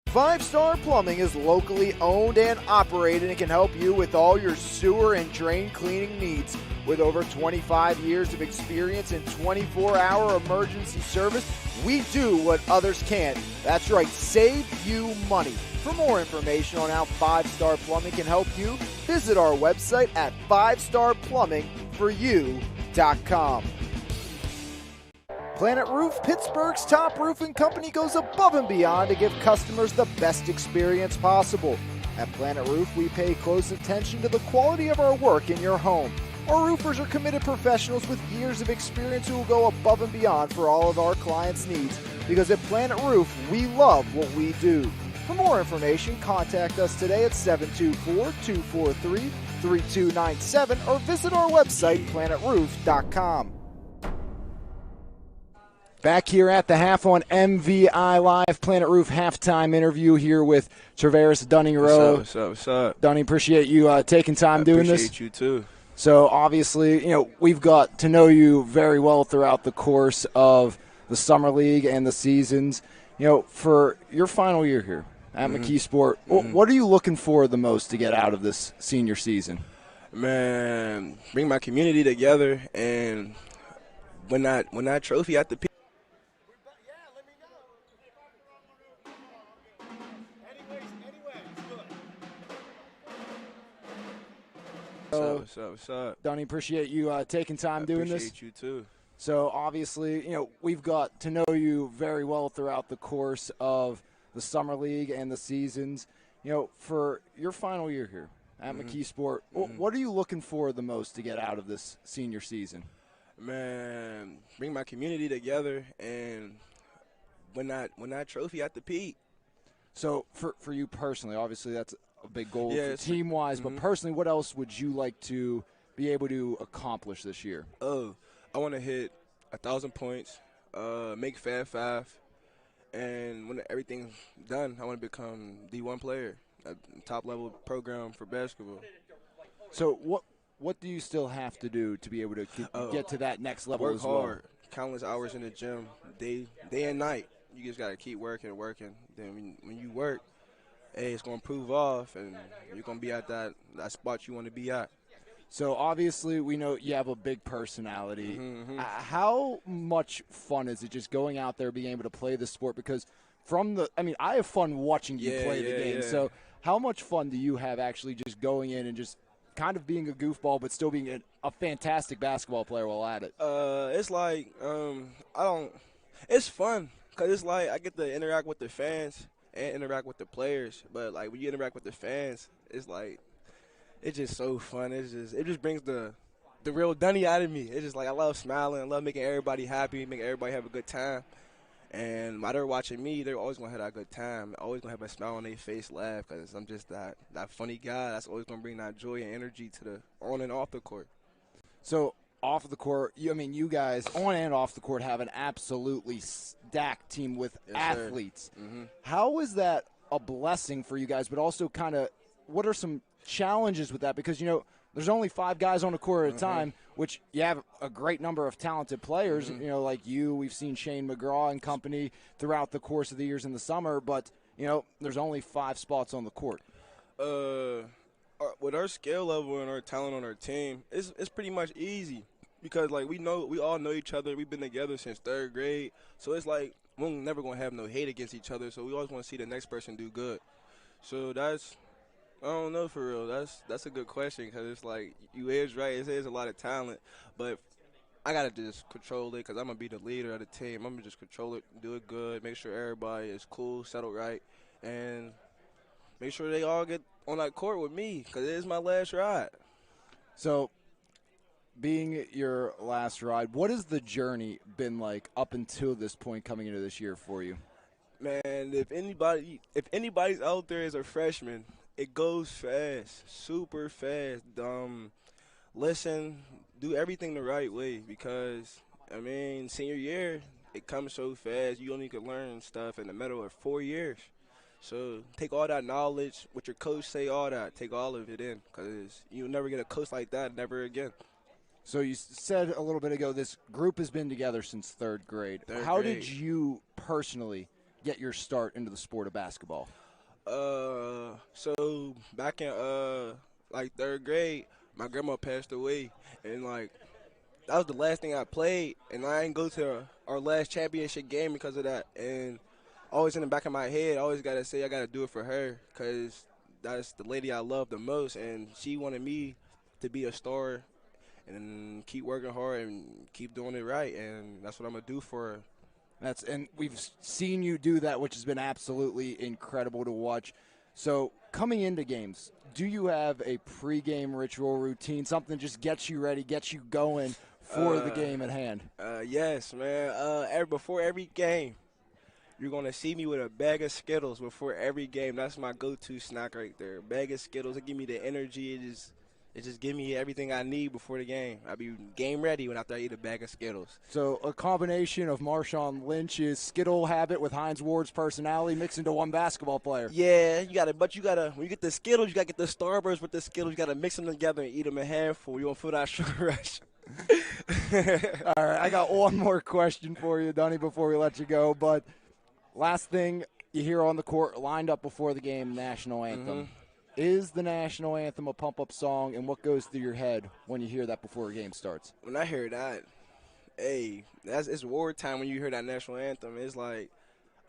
5 Star Plumbing is locally owned and operated and can help you with all your sewer and drain cleaning needs. With over 25 years of experience in 24-hour emergency service, we do what others can't. That's right, save you money. For more information on how 5 Star Plumbing can help you, visit our website at 5starplumbingforyou.com. Planet Roof, Pittsburgh's top roofing company, goes above and beyond to give customers the best experience possible. At Planet Roof, we pay close attention to the quality of our work in your home. Our roofers are committed professionals with years of experience who will go above and beyond for all of our clients' needs. Because at Planet Roof, we love what we do. For more information, contact us today at 724-243-3297 or visit our website, planetroof.com. Back here at the half on MVI Live, Planet Roof halftime interview here with Traveris Dunny Rowe. What's up? Dunny, appreciate you taking time doing this. Appreciate you too. So obviously, we've got to know you very well throughout the course of the summer league and the seasons. For your final year here at McKeesport, what are you looking for the most to get out of this senior season? Man, bring my community together and win that trophy at the peak. What's up? Dunny, appreciate you taking time doing this. Appreciate you too. So obviously, we've got to know you very well throughout the course of the summer league and the seasons. For your final year here at McKeesport, what are you looking for the most to get out of this senior season? Man, bring my community together and win that trophy at the peak. So for you personally, obviously that's a big goal team-wise, but personally, what else would you like to be able to accomplish this year? I want to hit 1,000 points, make Fab 5, and when everything's done, I want to become D1 player, a top-level program for basketball. So what do you still have to do to be able to get to that next level as well? Work hard, countless hours in the gym, day and night. You just got to keep working. Then when you work, it's going to prove off, and you're going to be at that spot you want to be at. So, obviously, we know you have a big personality. How much fun is it just going out there, being able to play the sport? Because I have fun watching you play the game. Yeah. So, how much fun do you have actually just going in and just kind of being a goofball but still being a fantastic basketball player while at it? It's like it's fun because it's like I get to interact with the fans and interact with the players. But like when you interact with the fans, it's like it's just so fun. It just brings the real Dunny out of me. It's just like I love smiling, I love making everybody happy, making everybody have a good time. And while they're watching me, they're always going to have that good time. Always going to have a smile on their face, laugh, because I'm just that funny guy that's always going to bring that joy and energy to the on and off the court. So off of the court, you guys on and off the court have an absolutely stacked team with athletes. Mm-hmm. How is that a blessing for you guys, but also kind of what are some challenges with that? Because, there's only 5 guys on the court at a time, which you have a great number of talented players, like you. We've seen Shane McGraw and company throughout the course of the years in the summer, but, there's only 5 spots on the court. With our skill level and our talent on our team, it's pretty much easy because, like, we all know each other. We've been together since 3rd grade, so it's like we're never going to have no hate against each other, so we always want to see the next person do good. So I don't know for real. That's a good question because it's like you is right. It is a lot of talent, but I gotta just control it because I'm gonna be the leader of the team. I'm gonna just control it, do it good, make sure everybody is cool, settled right, and make sure they all get on that court with me because it is my last ride. So, being your last ride, what has the journey been like up until this point coming into this year for you? Man, if anybody's out there as a freshman, it goes fast, super fast. Listen, do everything the right way because, senior year, it comes so fast. You only can learn stuff in the middle of 4 years. So take all that knowledge, what your coach say, all that, take all of it in because you'll never get a coach like that, never again. So you said a little bit ago this group has been together since 3rd grade. How did you personally get your start into the sport of basketball? So back in 3rd grade, my grandma passed away, and like that was the last thing I played, and I didn't go to our last championship game because of that. And always in the back of my head, I always gotta say I gotta do it for her because that's the lady I love the most, and she wanted me to be a star and keep working hard and keep doing it right, and that's what I'm gonna do for her. And we've seen you do that, which has been absolutely incredible to watch. So coming into games, do you have a pregame ritual routine, something that just gets you ready, gets you going for the game at hand? Yes, man. Before every game, you're going to see me with a bag of Skittles before every game. That's my go-to snack right there. A bag of Skittles. It give me the energy. It just give me everything I need before the game. I'll be game ready when after I eat a bag of Skittles. So a combination of Marshawn Lynch's Skittle habit with Hines Ward's personality mixed into one basketball player. Yeah, you gotta. When you get the Skittles, you gotta get the Starburst with the Skittles. You gotta mix them together and eat them in handful. You won't feel that sugar rush. All right, I got one more question for you, Dunny, before we let you go. But last thing you hear on the court, lined up before the game, national anthem. Mm-hmm. Is the national anthem a pump-up song, and what goes through your head when you hear that before a game starts? When I hear that, it's wartime when you hear that national anthem. It's like,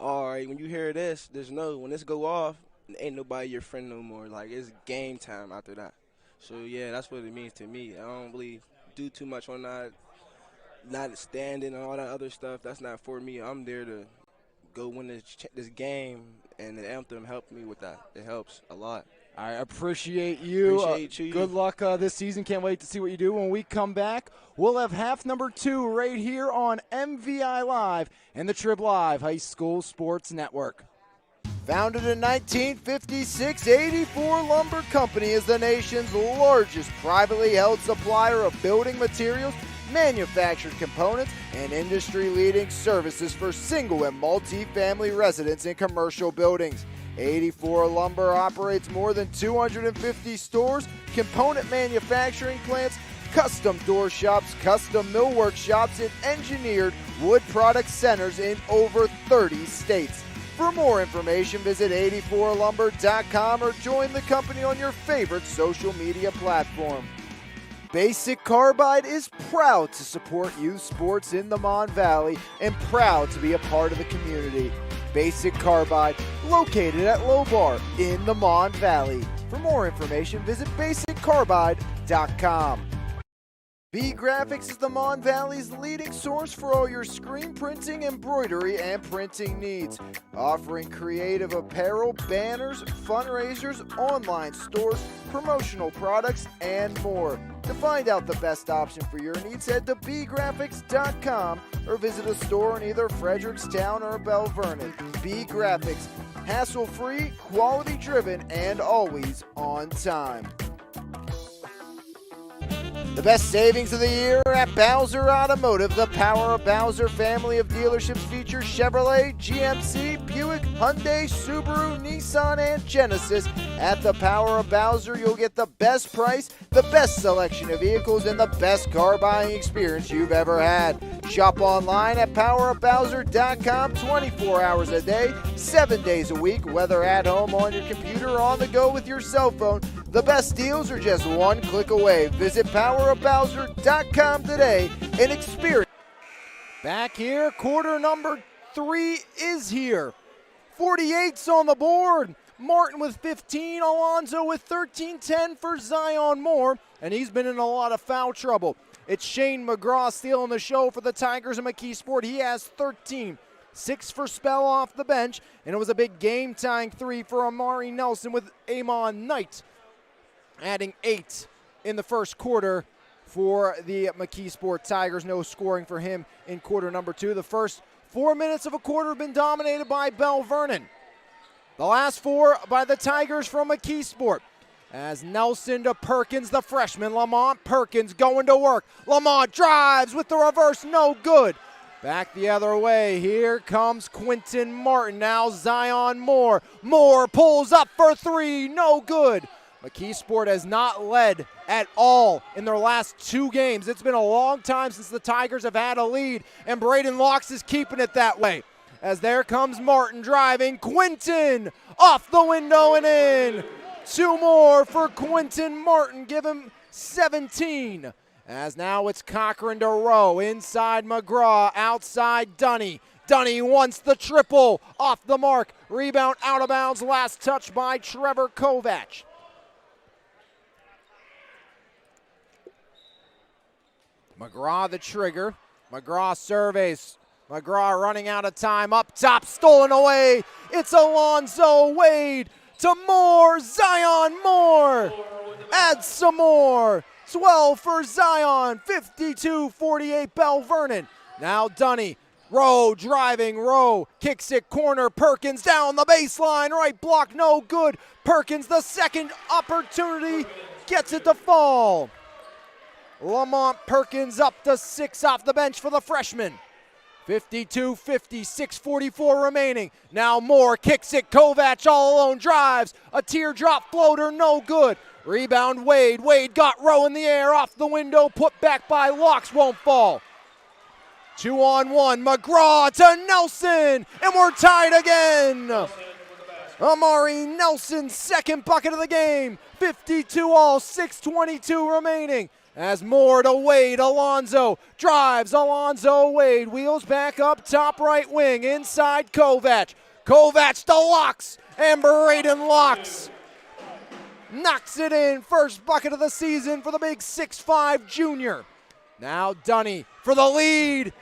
all right, when you hear this, when this go off, ain't nobody your friend no more. Like, it's game time after that. So, yeah, that's what it means to me. I don't really do too much on that, not standing and all that other stuff. That's not for me. I'm there to go win this game, and the anthem helped me with that. It helps a lot. I appreciate you. Appreciate you. Good luck this season. Can't wait to see what you do. When we come back, we'll have half number 2 right here on MVI Live and the Trib Live High School Sports Network. Founded in 1956, 84 Lumber Company is the nation's largest privately held supplier of building materials, manufactured components, and industry-leading services for single and multi-family residents and commercial buildings. 84 Lumber operates more than 250 stores, component manufacturing plants, custom door shops, custom millwork shops, and engineered wood product centers in over 30 states. For more information, visit 84lumber.com or join the company on your favorite social media platform. Basic Carbide is proud to support youth sports in the Mon Valley and proud to be a part of the community. Basic Carbide, located at Low Bar in the Mon Valley. For more information, visit basiccar carbide.com. B Graphics is the Mon Valley's leading source for all your screen printing, embroidery, and printing needs. Offering creative apparel, banners, fundraisers, online stores, promotional products, and more. To find out the best option for your needs, head to bgraphics.com or visit a store in either Frederickstown or Belle Vernon. B Graphics, hassle-free, quality-driven, and always on time. The best savings of the year at Bowser Automotive. The Power of Bowser family of dealerships features Chevrolet, GMC, Buick, Hyundai, Subaru, Nissan, and Genesis. At the Power of Bowser, you'll get the best price, the best selection of vehicles, and the best car buying experience you've ever had. Shop online at powerofbowser.com 24 hours a day, 7 days a week, whether at home, on your computer, or on the go with your cell phone. The best deals are just one click away. Visit powerofbowser.com today and experience. Back here, quarter number 3 is here. 48's on the board. Martin with 15, Alonzo with 13, 10 for Zion Moore, and he's been in a lot of foul trouble. It's Shane McGraw stealing the show for the Tigers and McKeesport. He has 13. 6 for Spell off the bench, and it was a big game-tying 3 for Amari Nelson with Amon Knight adding 8 in the first quarter for the McKeesport Tigers. No scoring for him in quarter number 2. The first 4 minutes of a quarter have been dominated by Belle Vernon. The last 4 by the Tigers from McKeesport. As Nelson to Perkins, the freshman, Lamont Perkins going to work. Lamont drives with the reverse, no good. Back the other way, here comes Quentin Martin, now Zion Moore. Moore pulls up for 3, no good. McKeesport has not led at all in their last 2 games. It's been a long time since the Tigers have had a lead, and Braden Locks is keeping it that way. As there comes Martin driving, Quentin off the window and in. 2 more for Quentin Martin, give him 17. As now it's Cochran to Rowe, inside McGraw, outside Dunny. Dunny wants the triple, off the mark. Rebound out of bounds, last touch by Trevor Kovac. McGraw the trigger. McGraw surveys. McGraw running out of time. Up top, stolen away. It's Alonzo Wade to Moore. Zion Moore. Add some more. 12 for Zion. 52-48 Belle Vernon. Now Dunny. Rowe driving. Rowe kicks it corner. Perkins down the baseline. Right block, no good. Perkins, the second opportunity, gets it to fall. Lamont Perkins up to 6 off the bench for the freshman. 52-50, 6:44 remaining. Now Moore kicks it. Kovac all alone drives. A teardrop floater, no good. Rebound Wade. Wade got Rowe in the air, off the window, put back by Locks, won't fall. 2-on-1. McGraw to Nelson, and we're tied again. Amari Nelson, second bucket of the game. 52 all, 6:22 remaining. As Moore to Wade, Alonzo drives, Alonzo Wade wheels back up top right wing, inside Kovac. Kovac to Locks, and Braden Locks knocks it in. First bucket of the season for the big 6'5 junior. Now Dunny for the lead,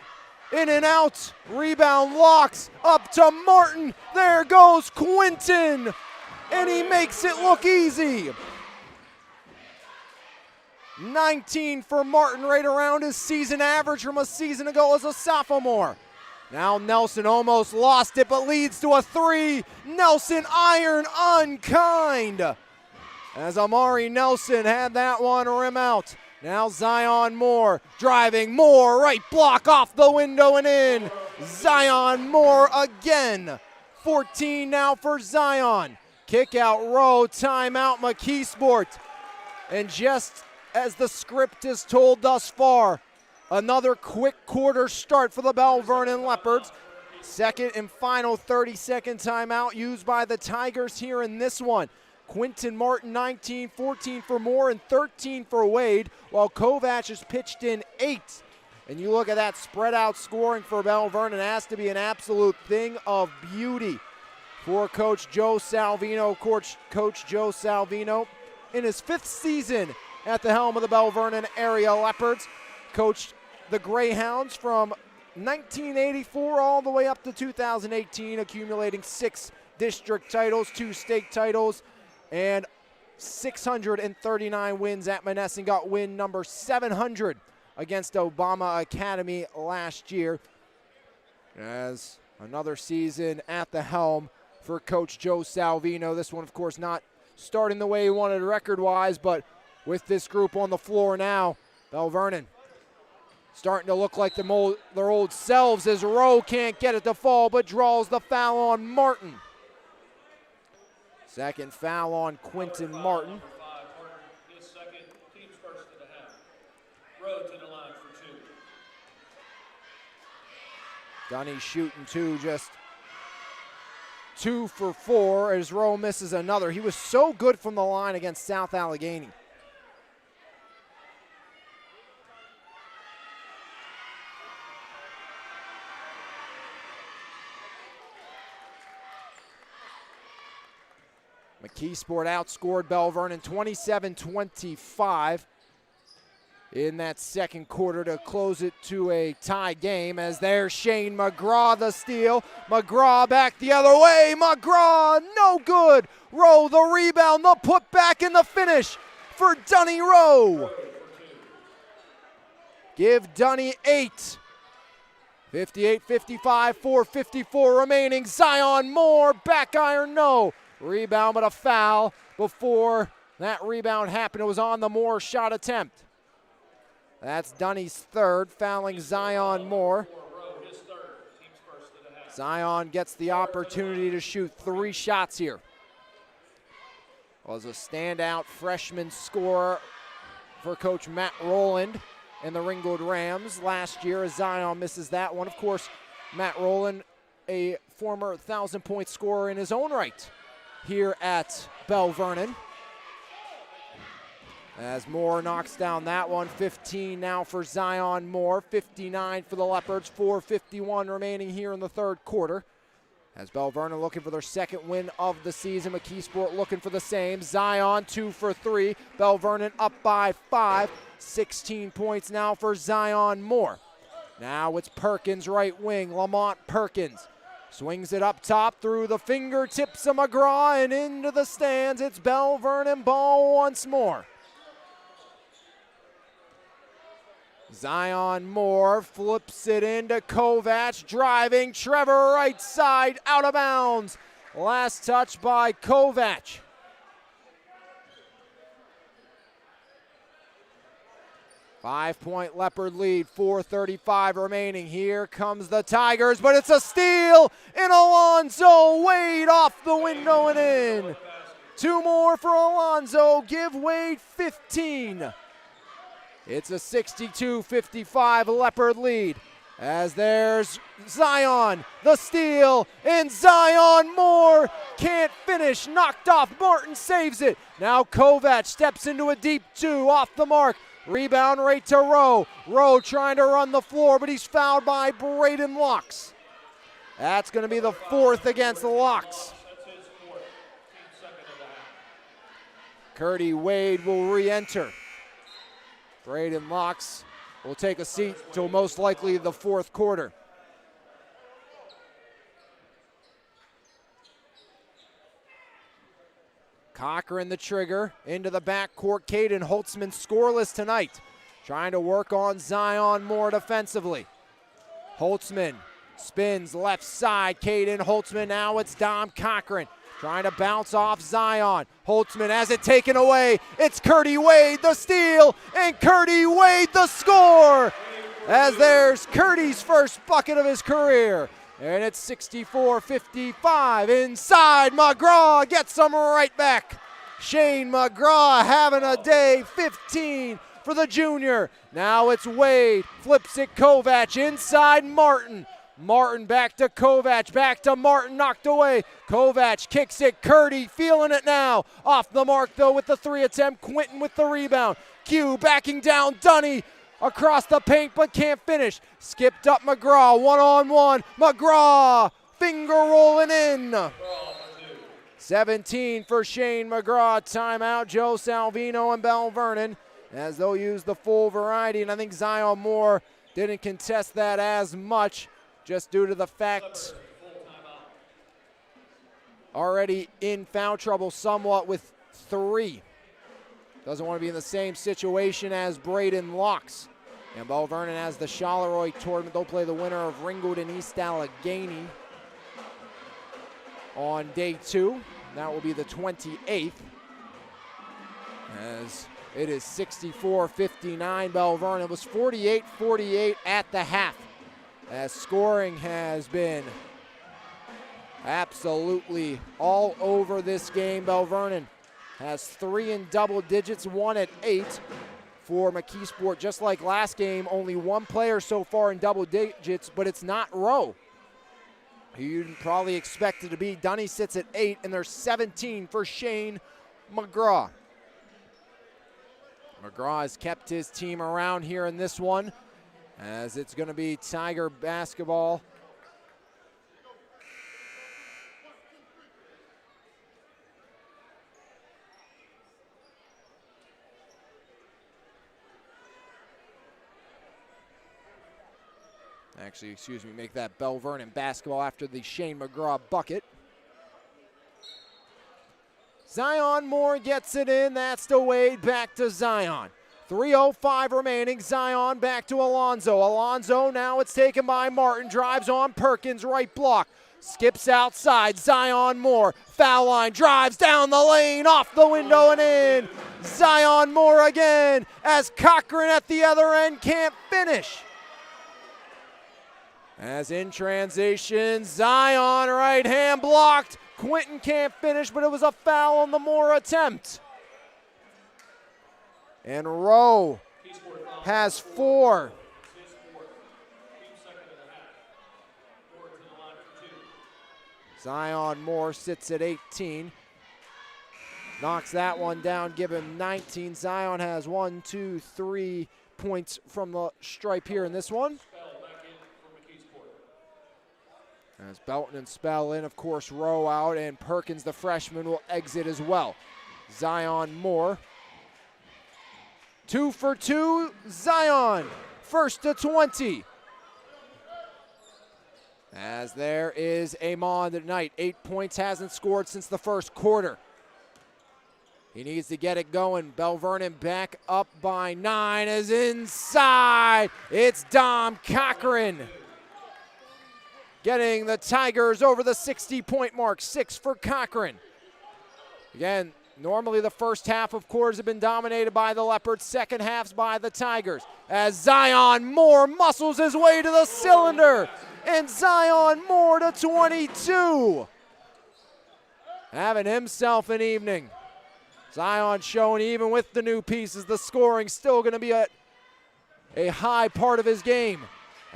in and out, rebound Locks, up to Martin. There goes Quentin, and he makes it look easy. 19 for Martin, right around his season average from a season ago as a sophomore. Now Nelson almost lost it, but leads to a 3. Nelson iron unkind. As Amari Nelson had that one rim out. Now Zion Moore driving. Moore right block, off the window and in. Zion Moore again. 14 now for Zion. Kick out Rowe, timeout McKeesport. And just as the script is told thus far, another quick quarter start for the Belle Vernon Leopards. Second and final 30-second timeout used by the Tigers here in this one. Quentin Martin 19, 14 for Moore, and 13 for Wade, while Kovac has pitched in 8. And you look at that spread out scoring for Belle Vernon, it has to be an absolute thing of beauty for Coach Joe Salvino. Coach Joe Salvino in his 5th season at the helm of the Belle Vernon area Leopards. Coached the Greyhounds from 1984 all the way up to 2018, accumulating 6 district titles, 2 state titles, and 639 wins at Monessen. Got win number 700 against Obama Academy last year. As another season at the helm for Coach Joe Salvino. This one, of course, not starting the way he wanted record-wise, but with this group on the floor now, Belle Vernon starting to look like their old selves as Rowe can't get it to fall, but draws the foul on Martin. Second foul on Quinton Martin. His second, team's first and a half. Rowe to the line for 2. Dunny shooting 2, just 2 for 4 as Rowe misses another. He was so good from the line against South Allegheny. McKeesport outscored Belle Vernon 27-25 in that second quarter to close it to a tie game, as there's Shane McGraw the steal. McGraw back the other way. McGraw, no good. Rowe the rebound, the putback, and the finish for Dunny Rowe. Give Dunny 8. 58-55, 4:54 remaining. Zion Moore, back iron, no. Rebound, but a foul before that rebound happened. It was on the Moore shot attempt. That's Dunny's 3rd, fouling Zion Moore. Zion gets the opportunity to shoot 3 shots here. Was a standout freshman scorer for Coach Matt Rowland and the Ringgold Rams last year, as Zion misses that one. Of course, Matt Rowland, a former 1,000-point scorer in his own right here at Belle Vernon. As Moore knocks down that one. 15 now for Zion Moore, 59 for the Leopards, 4:51 remaining here in the 3rd quarter. As Belle Vernon looking for their 2nd win of the season. McKeesport looking for the same. Zion 2 for 3. Belle Vernon up by 5. 16 points now for Zion Moore. Now it's Perkins right wing. Lamont Perkins swings it up top through the fingertips of McGraw and into the stands. It's Belle Vernon ball once more. Zion Moore flips it into Kovac, driving. Trevor right side, out of bounds. Last touch by Kovac. Five-point Leopard lead, 4:35 remaining. Here comes the Tigers, but it's a steal, and Alonzo Wade off the window and in. 2 more for Alonzo, give Wade 15. It's a 62-55 Leopard lead, as there's Zion, the steal, and Zion Moore can't finish, knocked off. Martin saves it. Now Kovac steps into a deep 2, off the mark. Rebound right to Rowe. Rowe trying to run the floor, but he's fouled by Braden Locks. That's going to be the 4th against the Locks. Curdy Wade will re-enter. Braden Locks will take a seat till most likely the 4th quarter. Cochran the trigger into the backcourt. Caden Holtzman scoreless tonight. Trying to work on Zion Moore defensively. Holtzman spins left side. Caden Holtzman, now it's Dom Cochran. Trying to bounce off Zion. Holtzman has it taken away. It's Curdy Wade the steal, and Curdy Wade the score. As there's Curdy's first bucket of his career. And it's 64-55 inside. McGraw gets them right back. Shane McGraw having a day, 15 for the junior. Now it's Wade, flips it Kovac inside Martin. Martin back to Kovac, back to Martin, knocked away. Kovac kicks it, Curdy feeling it now. Off the mark though with the 3 attempt, Quinton with the rebound. Q backing down, Dunny across the paint but can't finish. Skipped up McGraw, 1-on-1. McGraw, finger rolling in. 17 for Shane McGraw. Timeout, Joe Salvino and Belle Vernon, as they'll use the full variety. And I think Zion Moore didn't contest that as much, just due to the fact already in foul trouble somewhat with 3. Doesn't want to be in the same situation as Braden Locks. And Belle Vernon has the Charleroi tournament. They'll play the winner of Ringwood and East Allegheny on day 2. That will be the 28th. As it is 64-59, Belle Vernon. It was 48-48 at the half. As scoring has been absolutely all over this game. Belle Vernon has 3 in double digits, 1 at 8 for McKeesport. Just like last game, only 1 player so far in double digits, but it's not Rowe, who you'd probably expect it to be. Dunny sits at 8, and there's 17 for Shane McGraw. McGraw has kept his team around here in this one, as it's going to be Tiger basketball. Actually, excuse me, make that Belle Vernon basketball after the Shane McGraw bucket. Zion Moore gets it in. That's to Wade, back to Zion. 3:05 remaining. Zion back to Alonzo. Alonzo, now it's taken by Martin. Drives on Perkins, right block. Skips outside. Zion Moore, foul line, drives down the lane, off the window and in. Zion Moore again, as Cochran at the other end can't finish. As in transition, Zion right hand blocked. Quinton can't finish, but it was a foul on the Moore attempt. And Rowe has 4. Zion Moore sits at 18. Knocks that one down, give him 19. Zion has 1, 2, 3 points from the stripe here in this one. As Belton and Spell in, of course, Rowe out, and Perkins, the freshman, will exit as well. Zion Moore. 2 for 2, Zion, first to 20. As there is Amon tonight, 8 points, hasn't scored since the first quarter. He needs to get it going. Belle Vernon back up by 9, as inside, it's Dom Cochran. Getting the Tigers over the 60-point mark, 6 for Cochran. Again, normally the first half of quarters have been dominated by the Leopards, second halves by the Tigers. As Zion Moore muscles his way to the cylinder, and Zion Moore to 22. Having himself an evening. Zion showing even with the new pieces, the scoring still going to be at a high part of his game.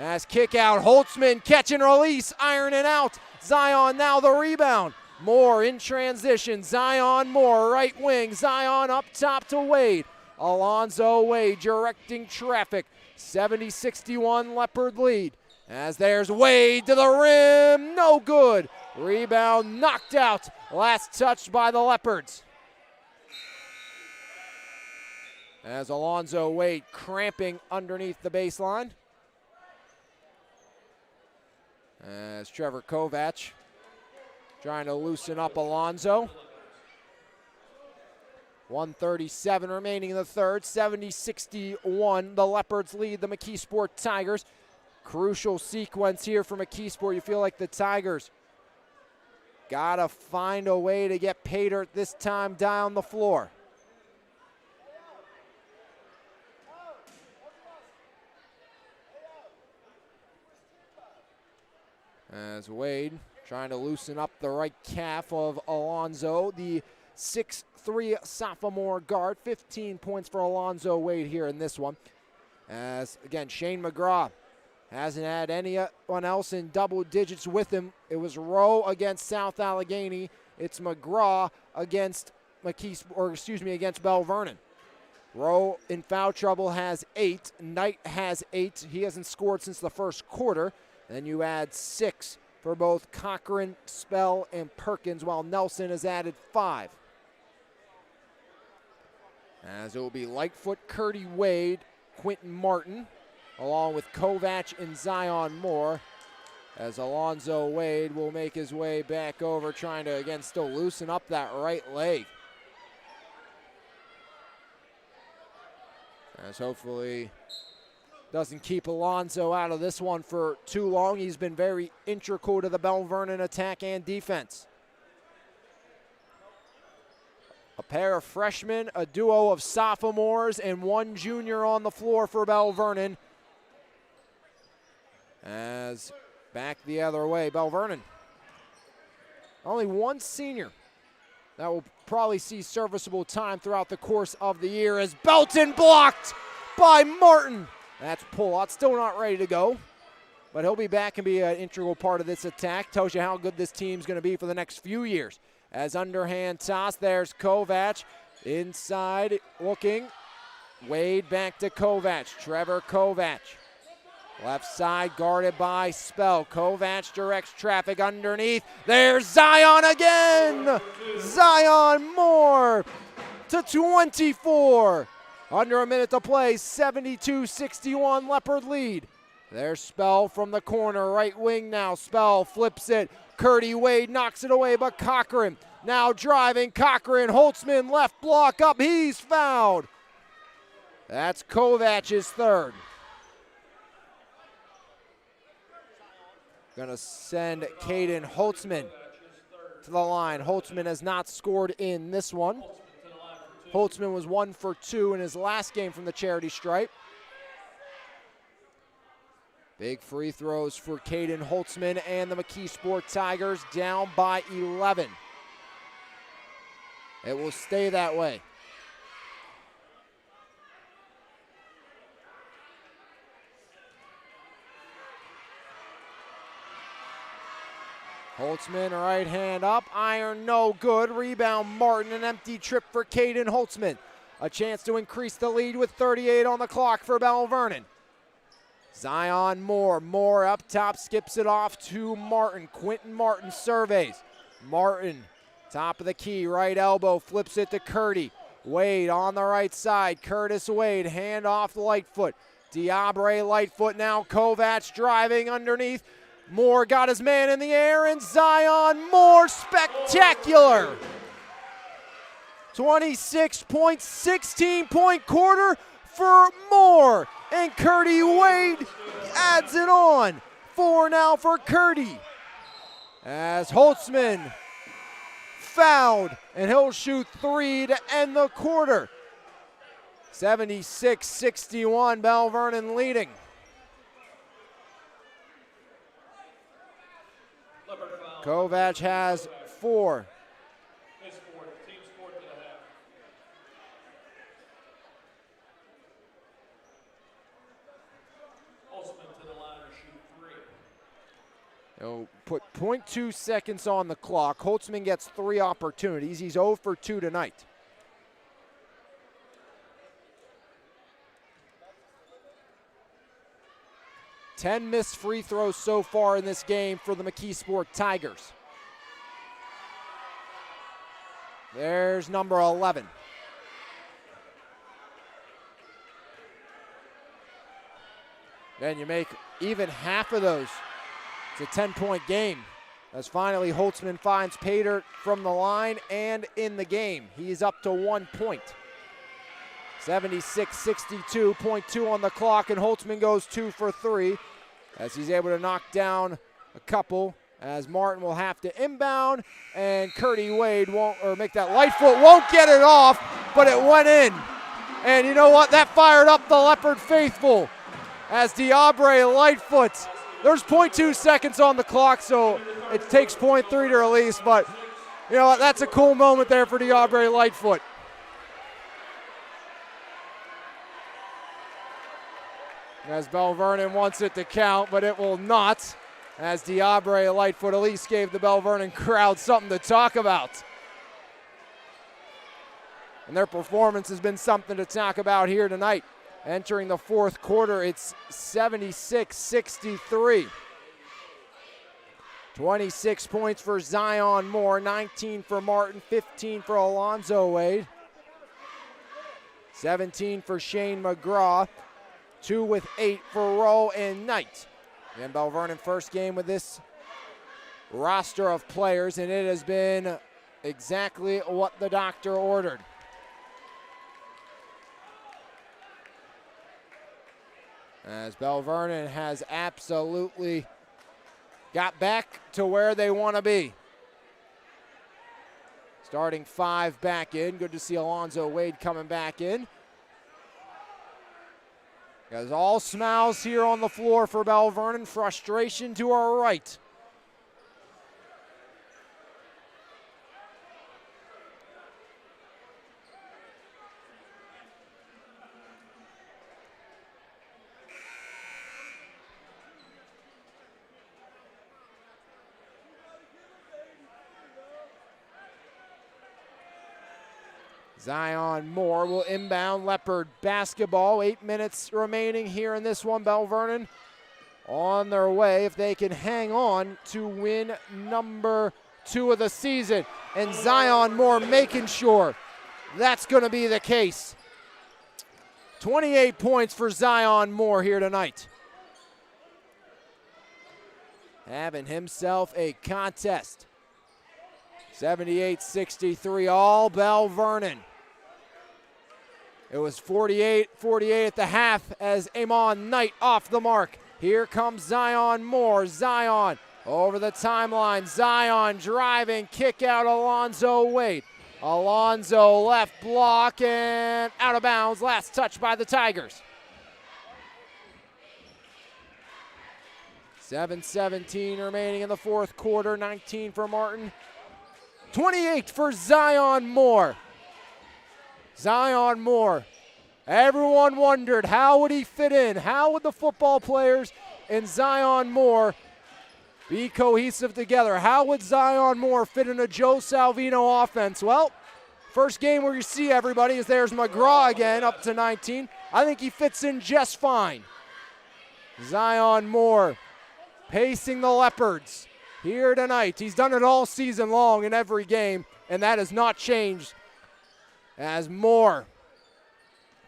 As kick out, Holtzman catch and release, iron it out. Zion now the rebound. Moore in transition. Zion Moore, right wing. Zion up top to Wade. Alonzo Wade directing traffic. 70-61 Leopard lead. As there's Wade to the rim, no good. Rebound knocked out. Last touched by the Leopards. As Alonzo Wade cramping underneath the baseline. As Trevor Kovac trying to loosen up Alonzo. 1:37 remaining in the third. 70-61. The Leopards lead the McKeesport Tigers. Crucial sequence here for McKeesport. You feel like the Tigers gotta find a way to get Pater this time down the floor. As Wade trying to loosen up the right calf of Alonzo, the 6'3" sophomore guard. 15 points for Alonzo Wade here in this one. As, again, Shane McGraw hasn't had anyone else in double digits with him. It was Rowe against South Allegheny. It's McGraw against against Belle Vernon. Rowe in foul trouble has 8. Knight has 8. He hasn't scored since the first quarter. Then you add 6 for both Cochran, Spell, and Perkins, while Nelson has added 5. As it will be Lightfoot, Curdy Wade, Quentin Martin, along with Kovac and Zion Moore, as Alonzo Wade will make his way back over, trying to, again, still loosen up that right leg. As hopefully doesn't keep Alonzo out of this one for too long. He's been very integral to the Belle Vernon attack and defense. A pair of freshmen, a duo of sophomores, and 1 junior on the floor for Belle Vernon. As back the other way, Belle Vernon. Only 1 senior that will probably see serviceable time throughout the course of the year, as Belton blocked by Martin. That's pull-out, still not ready to go, but he'll be back and be an integral part of this attack. Tells you how good this team's going to be for the next few years. As underhand toss, there's Kovac inside looking. Wade back to Kovac, Trevor Kovac. Left side guarded by Spell. Kovac directs traffic underneath. There's Zion again. Zion Moore to 24. Under a minute to play, 72-61 Leopard lead. There's Spell from the corner, right wing now. Spell flips it. Curdy Wade knocks it away, but Cochran now driving. Cochran, Holtzman left block up. He's fouled. That's Kovac's 3rd. Going to send Caden Holtzman to the line. Holtzman has not scored in this one. Holtzman was 1 for 2 in his last game from the charity stripe. Big free throws for Caden Holtzman and the McKeesport Tigers, down by 11. It will stay that way. Holtzman, right hand up, iron no good. Rebound Martin, an empty trip for Caden Holtzman. A chance to increase the lead with 38 on the clock for Belle Vernon. Zion Moore, Moore up top, skips it off to Martin. Quentin Martin surveys. Martin, top of the key, right elbow, flips it to Curdy. Wade on the right side, Curtis Wade, hand off Lightfoot. Diabre Lightfoot now, Kovac driving underneath. Moore got his man in the air, and Zion Moore, spectacular. 26-point, 16-point quarter for Moore, and Curdy Wade adds it on. 4 now for Curdy. As Holtzman fouled, and he'll shoot 3 to end the quarter. 76-61, Belle Vernon leading. Kovac has 4. His 4th, team's 4th and a half. Holtzman to the line to shoot 3. He'll put 0.2 seconds on the clock. Holtzman gets 3 opportunities. He's 0 for 2 tonight. Ten missed free throws so far in this game for the McKeesport Tigers. There's number 11. Then you make even half of those. It's a 10-point game. As finally Holtzman finds Pater from the line and in the game. He's up to 1 point. 76-62, 0.2 on the clock, and Holtzman goes 2 for 3 as he's able to knock down a couple, as Martin will have to inbound, and Curdy Wade won't, or make that Lightfoot, won't get it off, but it went in. And you know what? That fired up the Leopard faithful as Diabre Lightfoot. There's 0.2 seconds on the clock, so it takes 0.3 to release, but you know what? That's a cool moment there for Diabre Lightfoot. As Belle Vernon wants it to count, but it will not, as Diabre Lightfoot at least gave the Belle Vernon crowd something to talk about. And their performance has been something to talk about here tonight. Entering the 4th quarter, it's 76-63. 26 points for Zion Moore, 19 for Martin, 15 for Alonzo Wade, 17 for Shane McGraw, 2 with 8 for Rowe and Knight. And Belle Vernon first game with this roster of players, and it has been exactly what the doctor ordered. As Belle Vernon has absolutely got back to where they want to be. Starting 5 back in. Good to see Alonzo Wade coming back in. Guys, all smiles here on the floor for Belle Vernon. Frustration to our right. Zion Moore will inbound Leopard basketball. 8 minutes remaining here in this one. Belle Vernon on their way if they can hang on to win number 2 of the season. And Zion Moore making sure that's going to be the case. 28 points for Zion Moore here tonight. Having himself a contest. 78-63, all Belle Vernon. It was 48-48 at the half as Amon Knight off the mark. Here comes Zion Moore. Zion over the timeline. Zion driving, kick out Alonzo Wade. Alonzo left block and out of bounds. Last touch by the Tigers. 7:17 remaining in the fourth quarter. 19 for Martin. 28 for Zion Moore. Zion Moore. Everyone wondered how would he fit in? How would the football players and Zion Moore be cohesive together? How would Zion Moore fit in a Joe Salvino offense? Well, first game where you see everybody is there's McGraw again up to 19. I think he fits in just fine. Zion Moore pacing the Leopards here tonight. He's done it all season long in every game, and that has not changed. As Moore,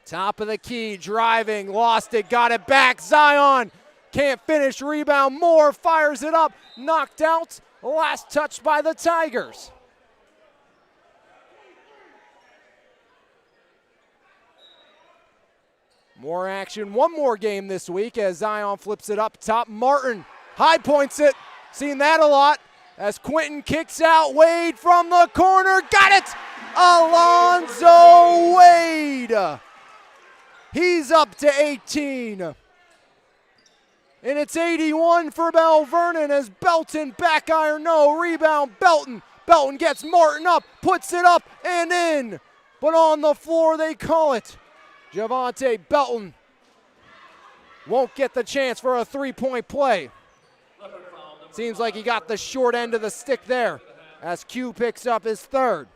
top of the key, driving, lost it, got it back. Zion can't finish, rebound. Moore fires it up, knocked out. Last touch by the Tigers. More action, one more game this week as Zion flips it up top. Martin high points it. Seen that a lot as Quentin kicks out. Wade from the corner. Got it! Alonzo Wade. He's up to 18. And it's 81 for Belle Vernon as Belton back iron no. Rebound Belton. Belton gets Martin up, puts it up and in. But on the floor they call it. Javante Belton won't get the chance for a three-point play. Seems like he got the short end of the stick there as Q picks up his third.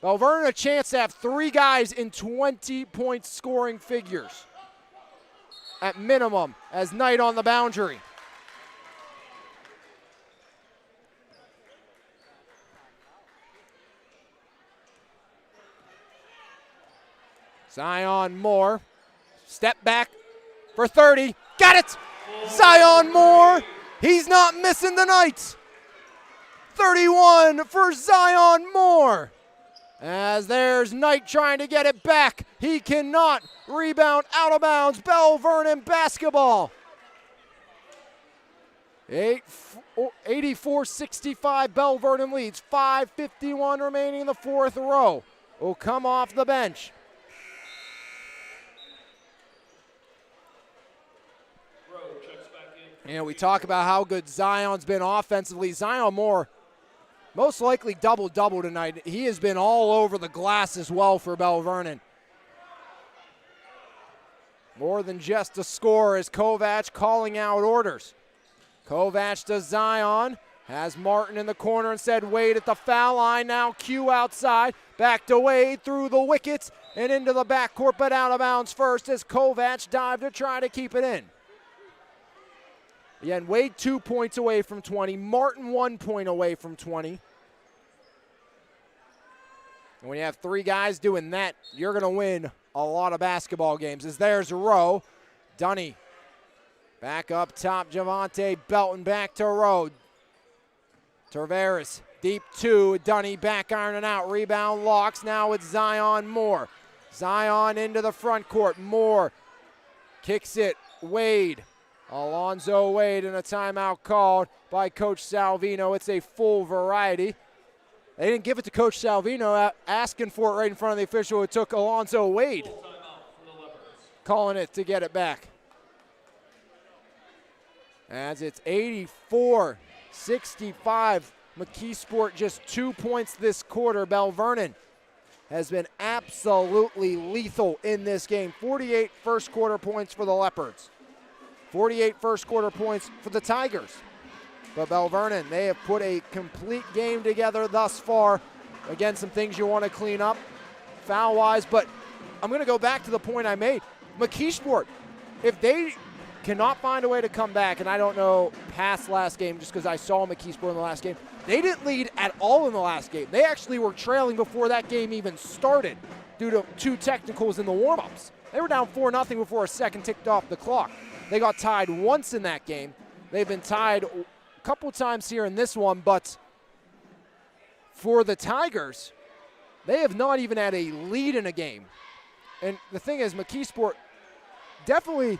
Belle Vernon a chance to have 3 guys in 20-point scoring figures at minimum as Knight on the boundary. Zion Moore, step back for 30, got it! Zion Moore, he's not missing the night. 31 for Zion Moore. As there's Knight trying to get it back. He cannot. Rebound out of bounds. Belle Vernon basketball. 84-65 Belle Vernon leads. 5:51 remaining in the fourth row. Will come off the bench. You know, we talk about how good Zion's been offensively. Zion Moore most likely double-double tonight. He has been all over the glass as well for Belle Vernon. More than just a score as Kovac calling out orders. Kovac to Zion. Has Martin in the corner and said Wade at the foul line. Now Q outside. Back to Wade through the wickets and into the backcourt, but out of bounds first as Kovac dived to try to keep it in. Again, Wade 2 points away from 20. Martin 1 point away from 20. And when you have 3 guys doing that, you're going to win a lot of basketball games. As there's Rowe. Dunny back up top. Javante Belton back to Rowe. Tavares deep 2. Dunny back ironing out. Rebound Locks. Now it's Zion Moore. Zion into the front court. Moore kicks it. Wade. Alonzo Wade, and a timeout called by Coach Salvino. It's a full variety. They didn't give it to Coach Salvino, asking for it right in front of the official. It took Alonzo Wade calling it to get it back. As it's 84-65. McKeesport just 2 points this quarter. Belle Vernon has been absolutely lethal in this game. 48 first quarter points for the Leopards. 48 first quarter points for the Tigers. But Belle Vernon, they have put a complete game together thus far. Again, some things you want to clean up foul-wise, but I'm going to go back to the point I made. McKeesport, if they cannot find a way to come back, and I don't know past last game just because I saw McKeesport in the last game, they didn't lead at all in the last game. They actually were trailing before that game even started due to 2 technicals in the warm-ups. They were down 4-0 before a second ticked off the clock. They got tied once in that game. They've been tied a couple times here in this one, but for the Tigers, they have not even had a lead in a game. And the thing is, McKeesport, definitely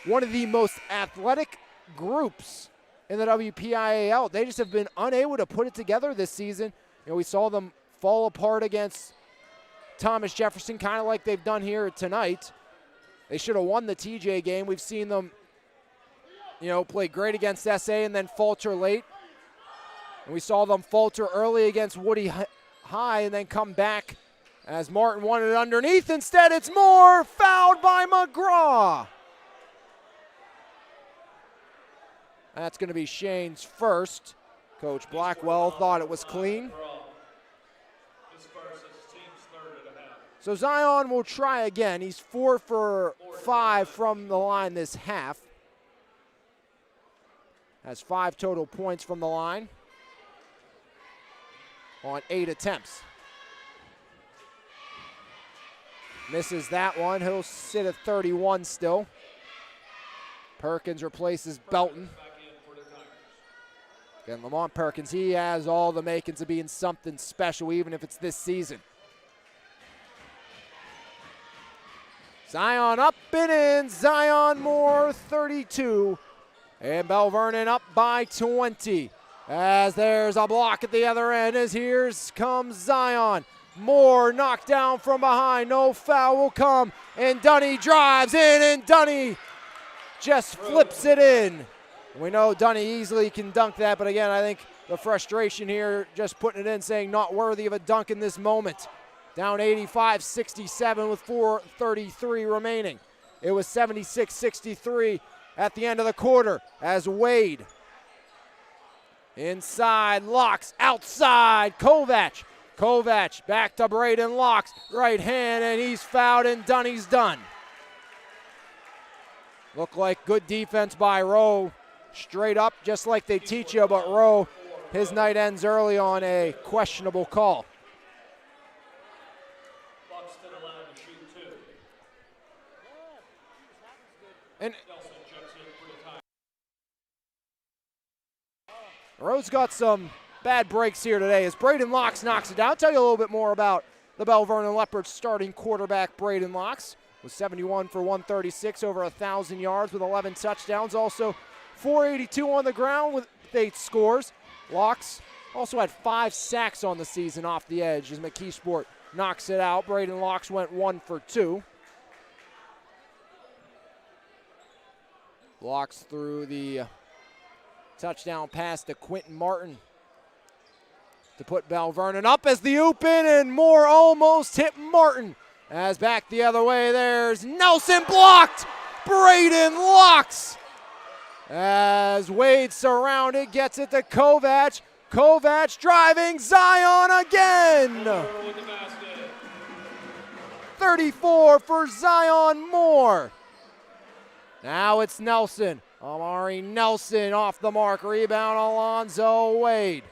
one of the most athletic groups in the WPIAL. They just have been unable to put it together this season. You know, we saw them fall apart against Thomas Jefferson, kind of like they've done here tonight. They should have won the TJ game. We've seen them, you know, play great against SA and then falter late. And we saw them falter early against Woody High and then come back as Martin wanted it underneath. Instead, it's Moore, fouled by McGraw. That's going to be Shane's first. Coach Blackwell thought it was clean. So Zion will try again. He's 4 for 5 from the line this half. Has 5 total points from the line on 8 attempts. Misses that one. He'll sit at 31 still. Perkins replaces Belton. Again, Lamont Perkins, he has all the makings of being something special, even if it's this season. Zion up and in. Zion Moore, 32. And Belle Vernon up by 20. As there's a block at the other end, as here comes Zion. Moore knocked down from behind. No foul will come. And Dunny drives in, and Dunny just flips it in. We know Dunny easily can dunk that, but again, I think the frustration here, just putting it in, saying not worthy of a dunk in this moment. Down 85-67 with 4:33 remaining. It was 76-63 at the end of the quarter as Wade inside, Locks, outside, Kovac. Kovac back to Braden Locks, right hand, and he's fouled, and Dunny's done. Looked like good defense by Rowe. Straight up, just like they teach you, but Rowe, his night ends early on a questionable call. And Rowe's got some bad breaks here today as Braden Locks knocks it down. I'll tell you a little bit more about the Belle Vernon Leopards starting quarterback Braden Locks. Was 71 for 136, over 1,000 yards with 11 touchdowns. Also 482 on the ground with 8 scores. Locks also had 5 sacks on the season off the edge as McKeesport knocks it out. Braden Locks went 1 for 2. Locks through the touchdown pass to Quentin Martin to put Belle Vernon up as the oop in, and Moore almost hit Martin. As back the other way, there's Nelson, blocked. Braden Locks. As Wade surrounded, gets it to Kovac. Kovac driving, Zion again. 34 for Zion Moore. Now it's Nelson Amari Nelson off the mark. Rebound, Alonzo Wade.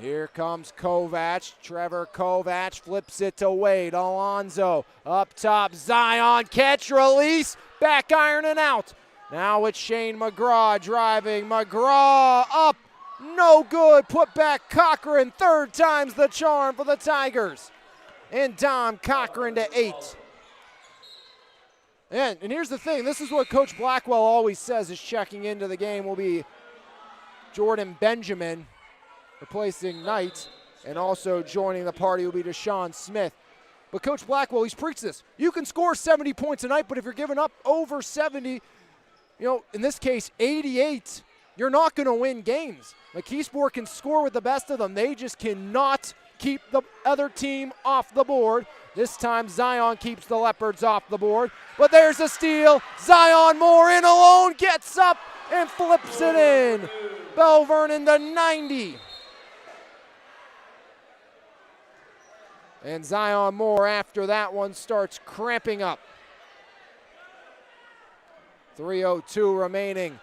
Here comes Kovac. Trevor Kovac flips it to Wade. Alonzo up top. Zion catch, release. Back iron and out. Now it's Shane McGraw driving. McGraw up. No good. Put back Cochran. Third time's the charm for the Tigers. And Dom Cochran to 8. And here's the thing. This is what Coach Blackwell always says is checking into the game will be Jordan Benjamin replacing Knight, and also joining the party will be Deshaun Smith. But Coach Blackwell, he's preached this. You can score 70 points a night, but if you're giving up over 70, in this case 88, you're not going to win games. McKeesport can score with the best of them. They just cannot keep the other team off the board. This time Zion keeps the Leopards off the board. But there's a steal. Zion Moore in alone, gets up and flips it in. Belle Vernon to 90. And Zion Moore, after that one, starts cramping up. 3:02 remaining.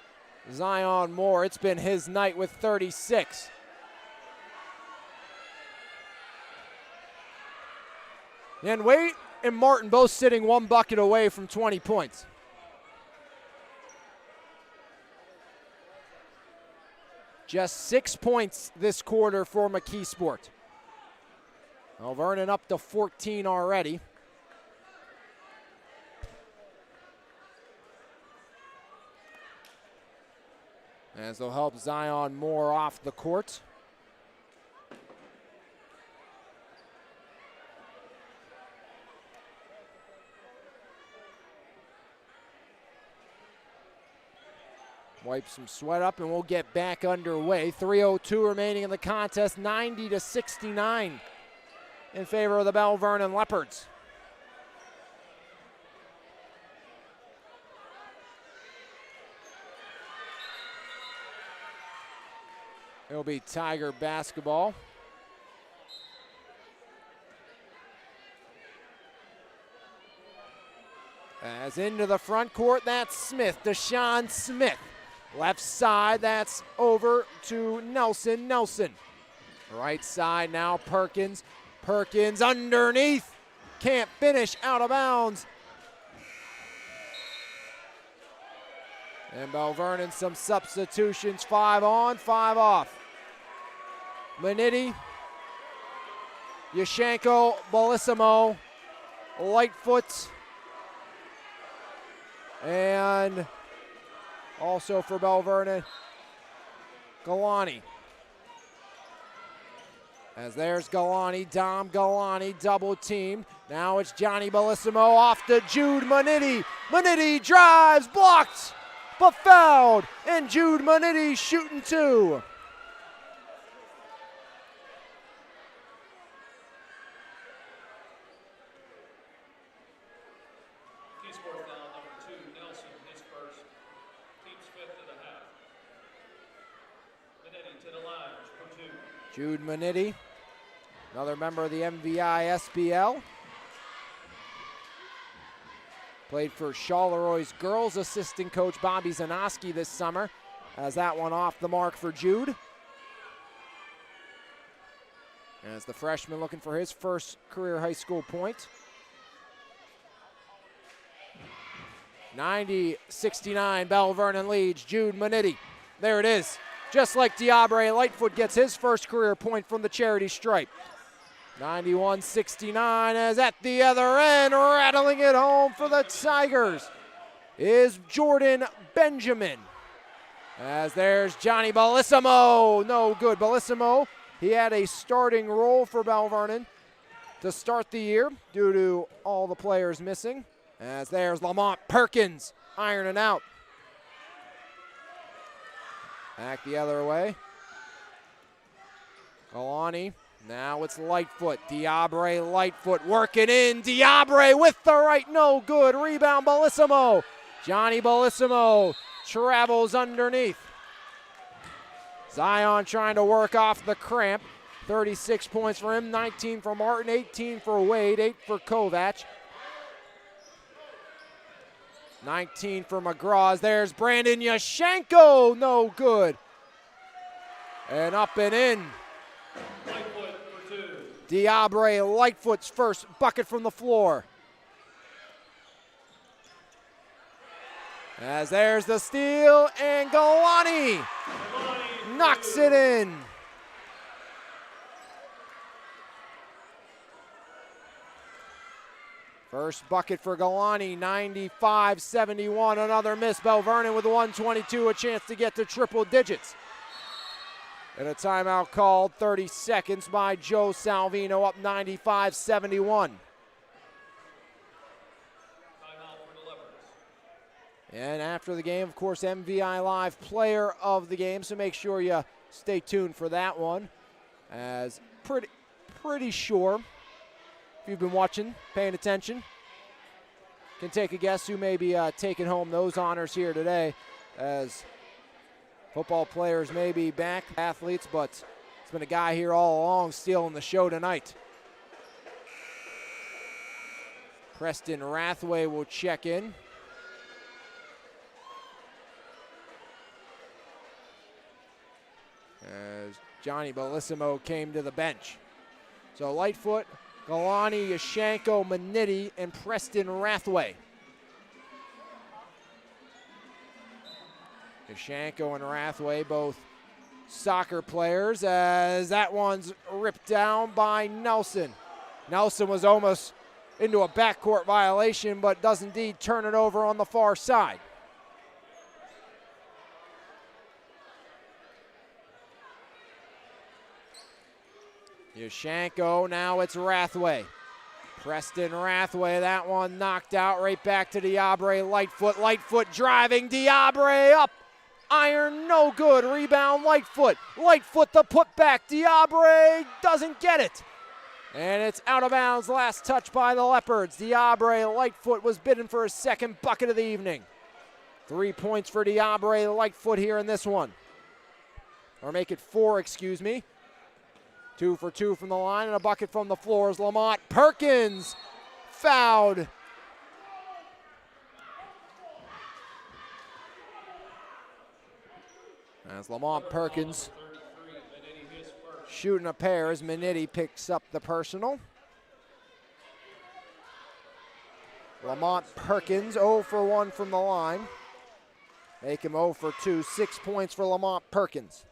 Zion Moore, it's been his night with 36. And Wade and Martin both sitting one bucket away from 20 points. Just 6 points this quarter for McKeesport. Well, Vernon up to 14 already. As they'll help Zion Moore off the court. Wipe some sweat up and we'll get back underway. 3:02 remaining in the contest, 90-69 in favor of the Belle Vernon Leopards. It'll be Tiger basketball. As into the front court, that's Smith, Deshaun Smith. Left side, that's over to Nelson. Right side now, Perkins. Perkins underneath. Can't finish, out of bounds. And Belle Vernon, some substitutions. 5 on, 5 off. Manitti, Yashenko, Bellissimo, Lightfoot, and also for Belle Vernon, Galani. As there's Galani, Dom Galani, double teamed. Now it's Johnny Bellissimo off to Jude Manitti. Manitti drives, blocked, but fouled. And Jude Manitti shooting 2. McKeesport foul number 2, Nelson, his first. Team's 5th of the half. Manitti to the line for 2. Jude Manitti, another member of the MVI SBL. Played for Charleroi girls assistant coach Bobby Zanoski this summer. Has that one off the mark for Jude. As the freshman looking for his first career high school point. 90-69, Belle Vernon leads. Jude Manitti. There it is. Just like Diabre, Lightfoot gets his first career point from the charity stripe. 91-69 as at the other end, rattling it home for the Tigers is Jordan Benjamin. As there's Johnny Bellissimo, no good. Bellissimo, he had a starting role for Belle Vernon to start the year due to all the players missing. As there's Lamont Perkins, ironing out. Back the other way. Galani. Now it's Lightfoot. Diabre, Lightfoot working in. Diabre with the right, no good. Rebound, Bellissimo. Johnny Bellissimo travels underneath. Zion trying to work off the cramp. 36 points for him, 19 for Martin, 18 for Wade, 8 for Kovac. 19 for McGraw. There's Brandon Yashenko. No good. And up and in. Lightfoot for 2. Diabre Lightfoot's first bucket from the floor. As there's the steal, and Galani knocks it in. First bucket for Galani, 95-71. Another miss. Belle Vernon with 122, a chance to get to triple digits. And a timeout called, 30 seconds by Joe Salvino, up 95-71. And after the game, of course, MVI Live Player of the Game, so make sure you stay tuned for that one. As pretty sure, if you've been watching, paying attention, can take a guess who may be taking home those honors here today, as football players may be back, athletes, but it's been a guy here all along stealing the show tonight. Preston Rathway will check in. As Johnny Bellissimo came to the bench. So Lightfoot, Galani, Yashenko, Manitti, and Preston Rathway. Yashenko and Rathway, both soccer players, as that one's ripped down by Nelson. Nelson was almost into a backcourt violation, but does indeed turn it over on the far side. Yashenko, now it's Rathway. Preston Rathway, that one knocked out, right back to Diabre Lightfoot. Lightfoot driving, Diabre up. Iron, no good. Rebound, Lightfoot. Lightfoot the putback. Diabre doesn't get it. And it's out of bounds. Last touch by the Leopards. Diabre Lightfoot was bidden for his second bucket of the evening. 3 points for Diabre Lightfoot here in this one. Or make it 4, excuse me. 2 for 2 from the line, and a bucket from the floor as Lamont Perkins fouled. As Lamont Perkins shooting a pair as Manitti picks up the personal. Lamont Perkins 0 for 1 from the line. Make him 0 for 2. 6 points for Lamont Perkins.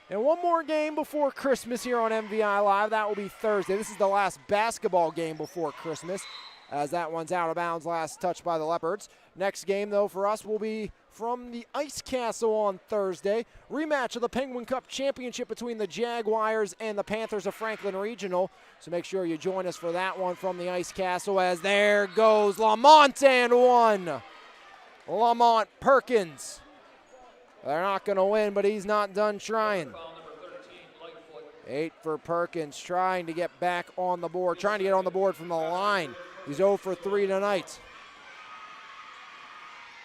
And one more game before Christmas here on MVI Live. That will be Thursday. This is the last basketball game before Christmas, as that one's out of bounds. Last touch by the Leopards. Next game, though, for us will be from the Ice Castle on Thursday. Rematch of the Penguin Cup Championship between the Jaguars and the Panthers of Franklin Regional. So make sure you join us for that one from the Ice Castle, as there goes Lamont and one. Lamont Perkins. They're not going to win, but he's not done trying. 8 for Perkins, trying to get back on the board, trying to get on the board from the line. He's 0 for 3 tonight.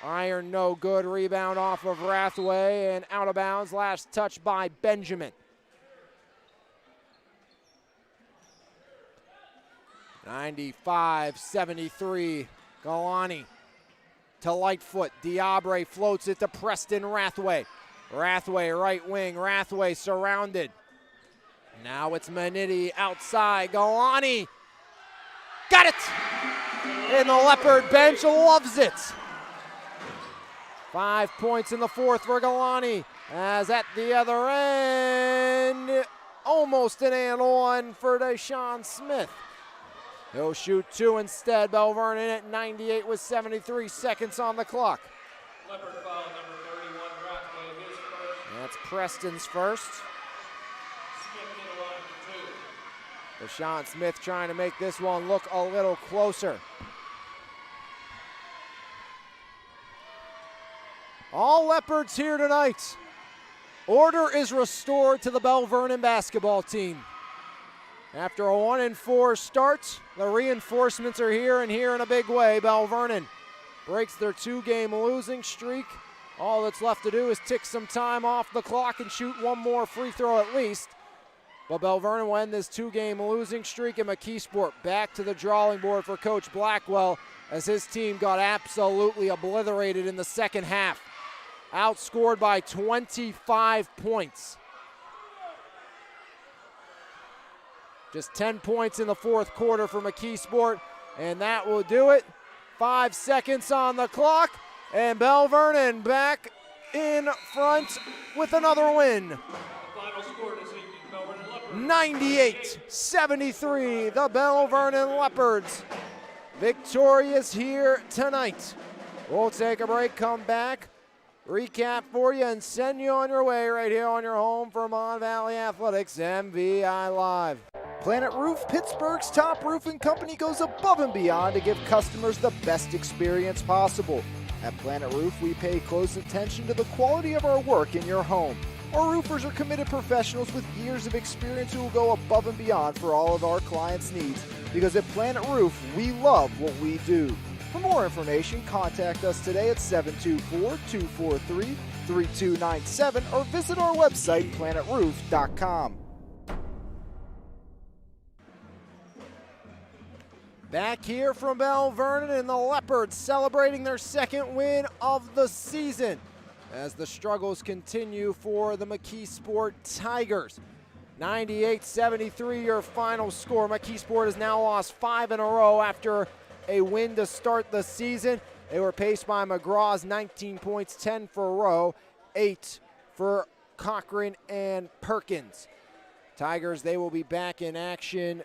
Iron, no good. Rebound off of Rathway and out of bounds. Last touch by Benjamin. 95-73. Galani to Lightfoot. Diabre floats it to Preston Rathway. Rathway right wing. Rathway surrounded. Now it's Manitti outside. Galani got it! And the Leopard bench loves it. 5 points in the fourth for Galani. As at the other end, almost an and one for Deshaun Smith. He'll shoot 2 instead. Belle Vernon at 98 with 73 seconds on the clock. Leopard foul number 31, Rathway, his first. That's Preston's first. Smith to the line for 2. Deshaun Smith trying to make this one look a little closer. All Leopards here tonight. Order is restored to the Belle Vernon basketball team. After a 1-4 start, the reinforcements are here and here in a big way. Belle Vernon breaks their 2-game losing streak. All that's left to do is tick some time off the clock and shoot one more free throw at least. But Belle Vernon will end this 2-game losing streak, and McKeesport back to the drawing board for Coach Blackwell as his team got absolutely obliterated in the second half. Outscored by 25 points. Just 10 points in the fourth quarter for McKeesport, and that will do it. 5 seconds on the clock, and Belle Vernon back in front with another win. The final score this evening, Belle Vernon Leopards. 98-73, the Belle Vernon Leopards victorious here tonight. We'll take a break, come back, recap for you, and send you on your way right here on your home for Mon Valley Athletics, MVI Live. Planet Roof, Pittsburgh's top roofing company, goes above and beyond to give customers the best experience possible. At Planet Roof, we pay close attention to the quality of our work in your home. Our roofers are committed professionals with years of experience who will go above and beyond for all of our clients' needs, because at Planet Roof, we love what we do. For more information, contact us today at 724-243-3297 or visit our website, planetroof.com. Back here from Belle Vernon, and the Leopards celebrating their second win of the season as the struggles continue for the McKeesport Tigers. 98-73 your final score. McKeesport has now lost 5 in a row after a win to start the season. They were paced by McGraw's 19 points, 10 for Rowe, 8 for Cochran and Perkins. Tigers, they will be back in action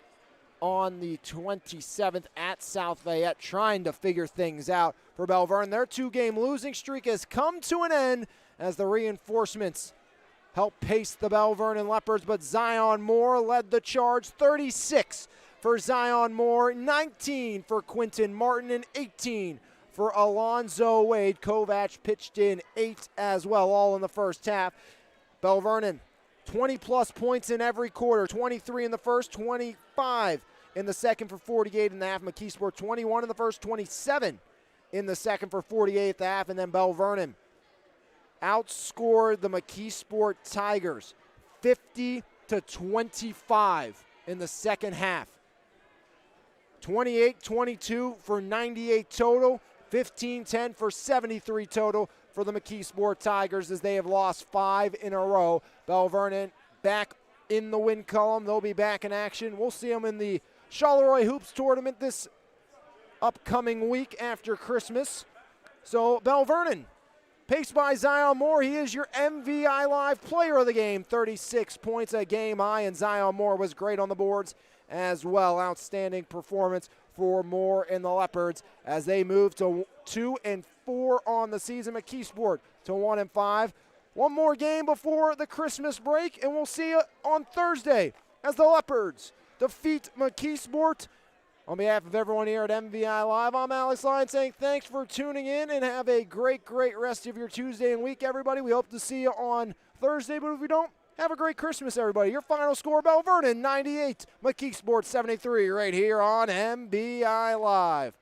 on the 27th at South Fayette, trying to figure things out for Belle Vernon. Their 2-game losing streak has come to an end as the reinforcements help pace the Belle Vernon Leopards, but Zion Moore led the charge. 36 for Zion Moore, 19 for Quinton Martin, and 18 for Alonzo Wade. Kovac pitched in 8 as well, all in the first half. Belle Vernon, 20-plus points in every quarter, 23 in the first, 25 in the second for 48 in the half. McKeesport 21 in the first, 27 in the second for 48 at the half, and then Belle Vernon outscored the McKeesport Tigers 50-25 in the second half. 28-22 for 98 total, 15-10 for 73 total for the McKeesport Tigers as they have lost 5 in a row. Belle Vernon back in the win column. They'll be back in action. We'll see them in the Charleroi Hoops Tournament this upcoming week after Christmas. So Belle Vernon, paced by Zion Moore, he is your MVI Live Player of the Game. 36 points, a game high, and Zion Moore was great on the boards as well. Outstanding performance for Moore and the Leopards as they move to 2-4 on the season. McKeesport to 1-5. One more game before the Christmas break, and we'll see you on Thursday as the Leopards defeat McKeesport. On behalf of everyone here at MVI Live, I'm Alex Lyon saying thanks for tuning in and have a great, great rest of your Tuesday and week, everybody. We hope to see you on Thursday, but if we don't, have a great Christmas, everybody. Your final score, Belle Vernon 98, McKeesport 73, right here on MVI Live.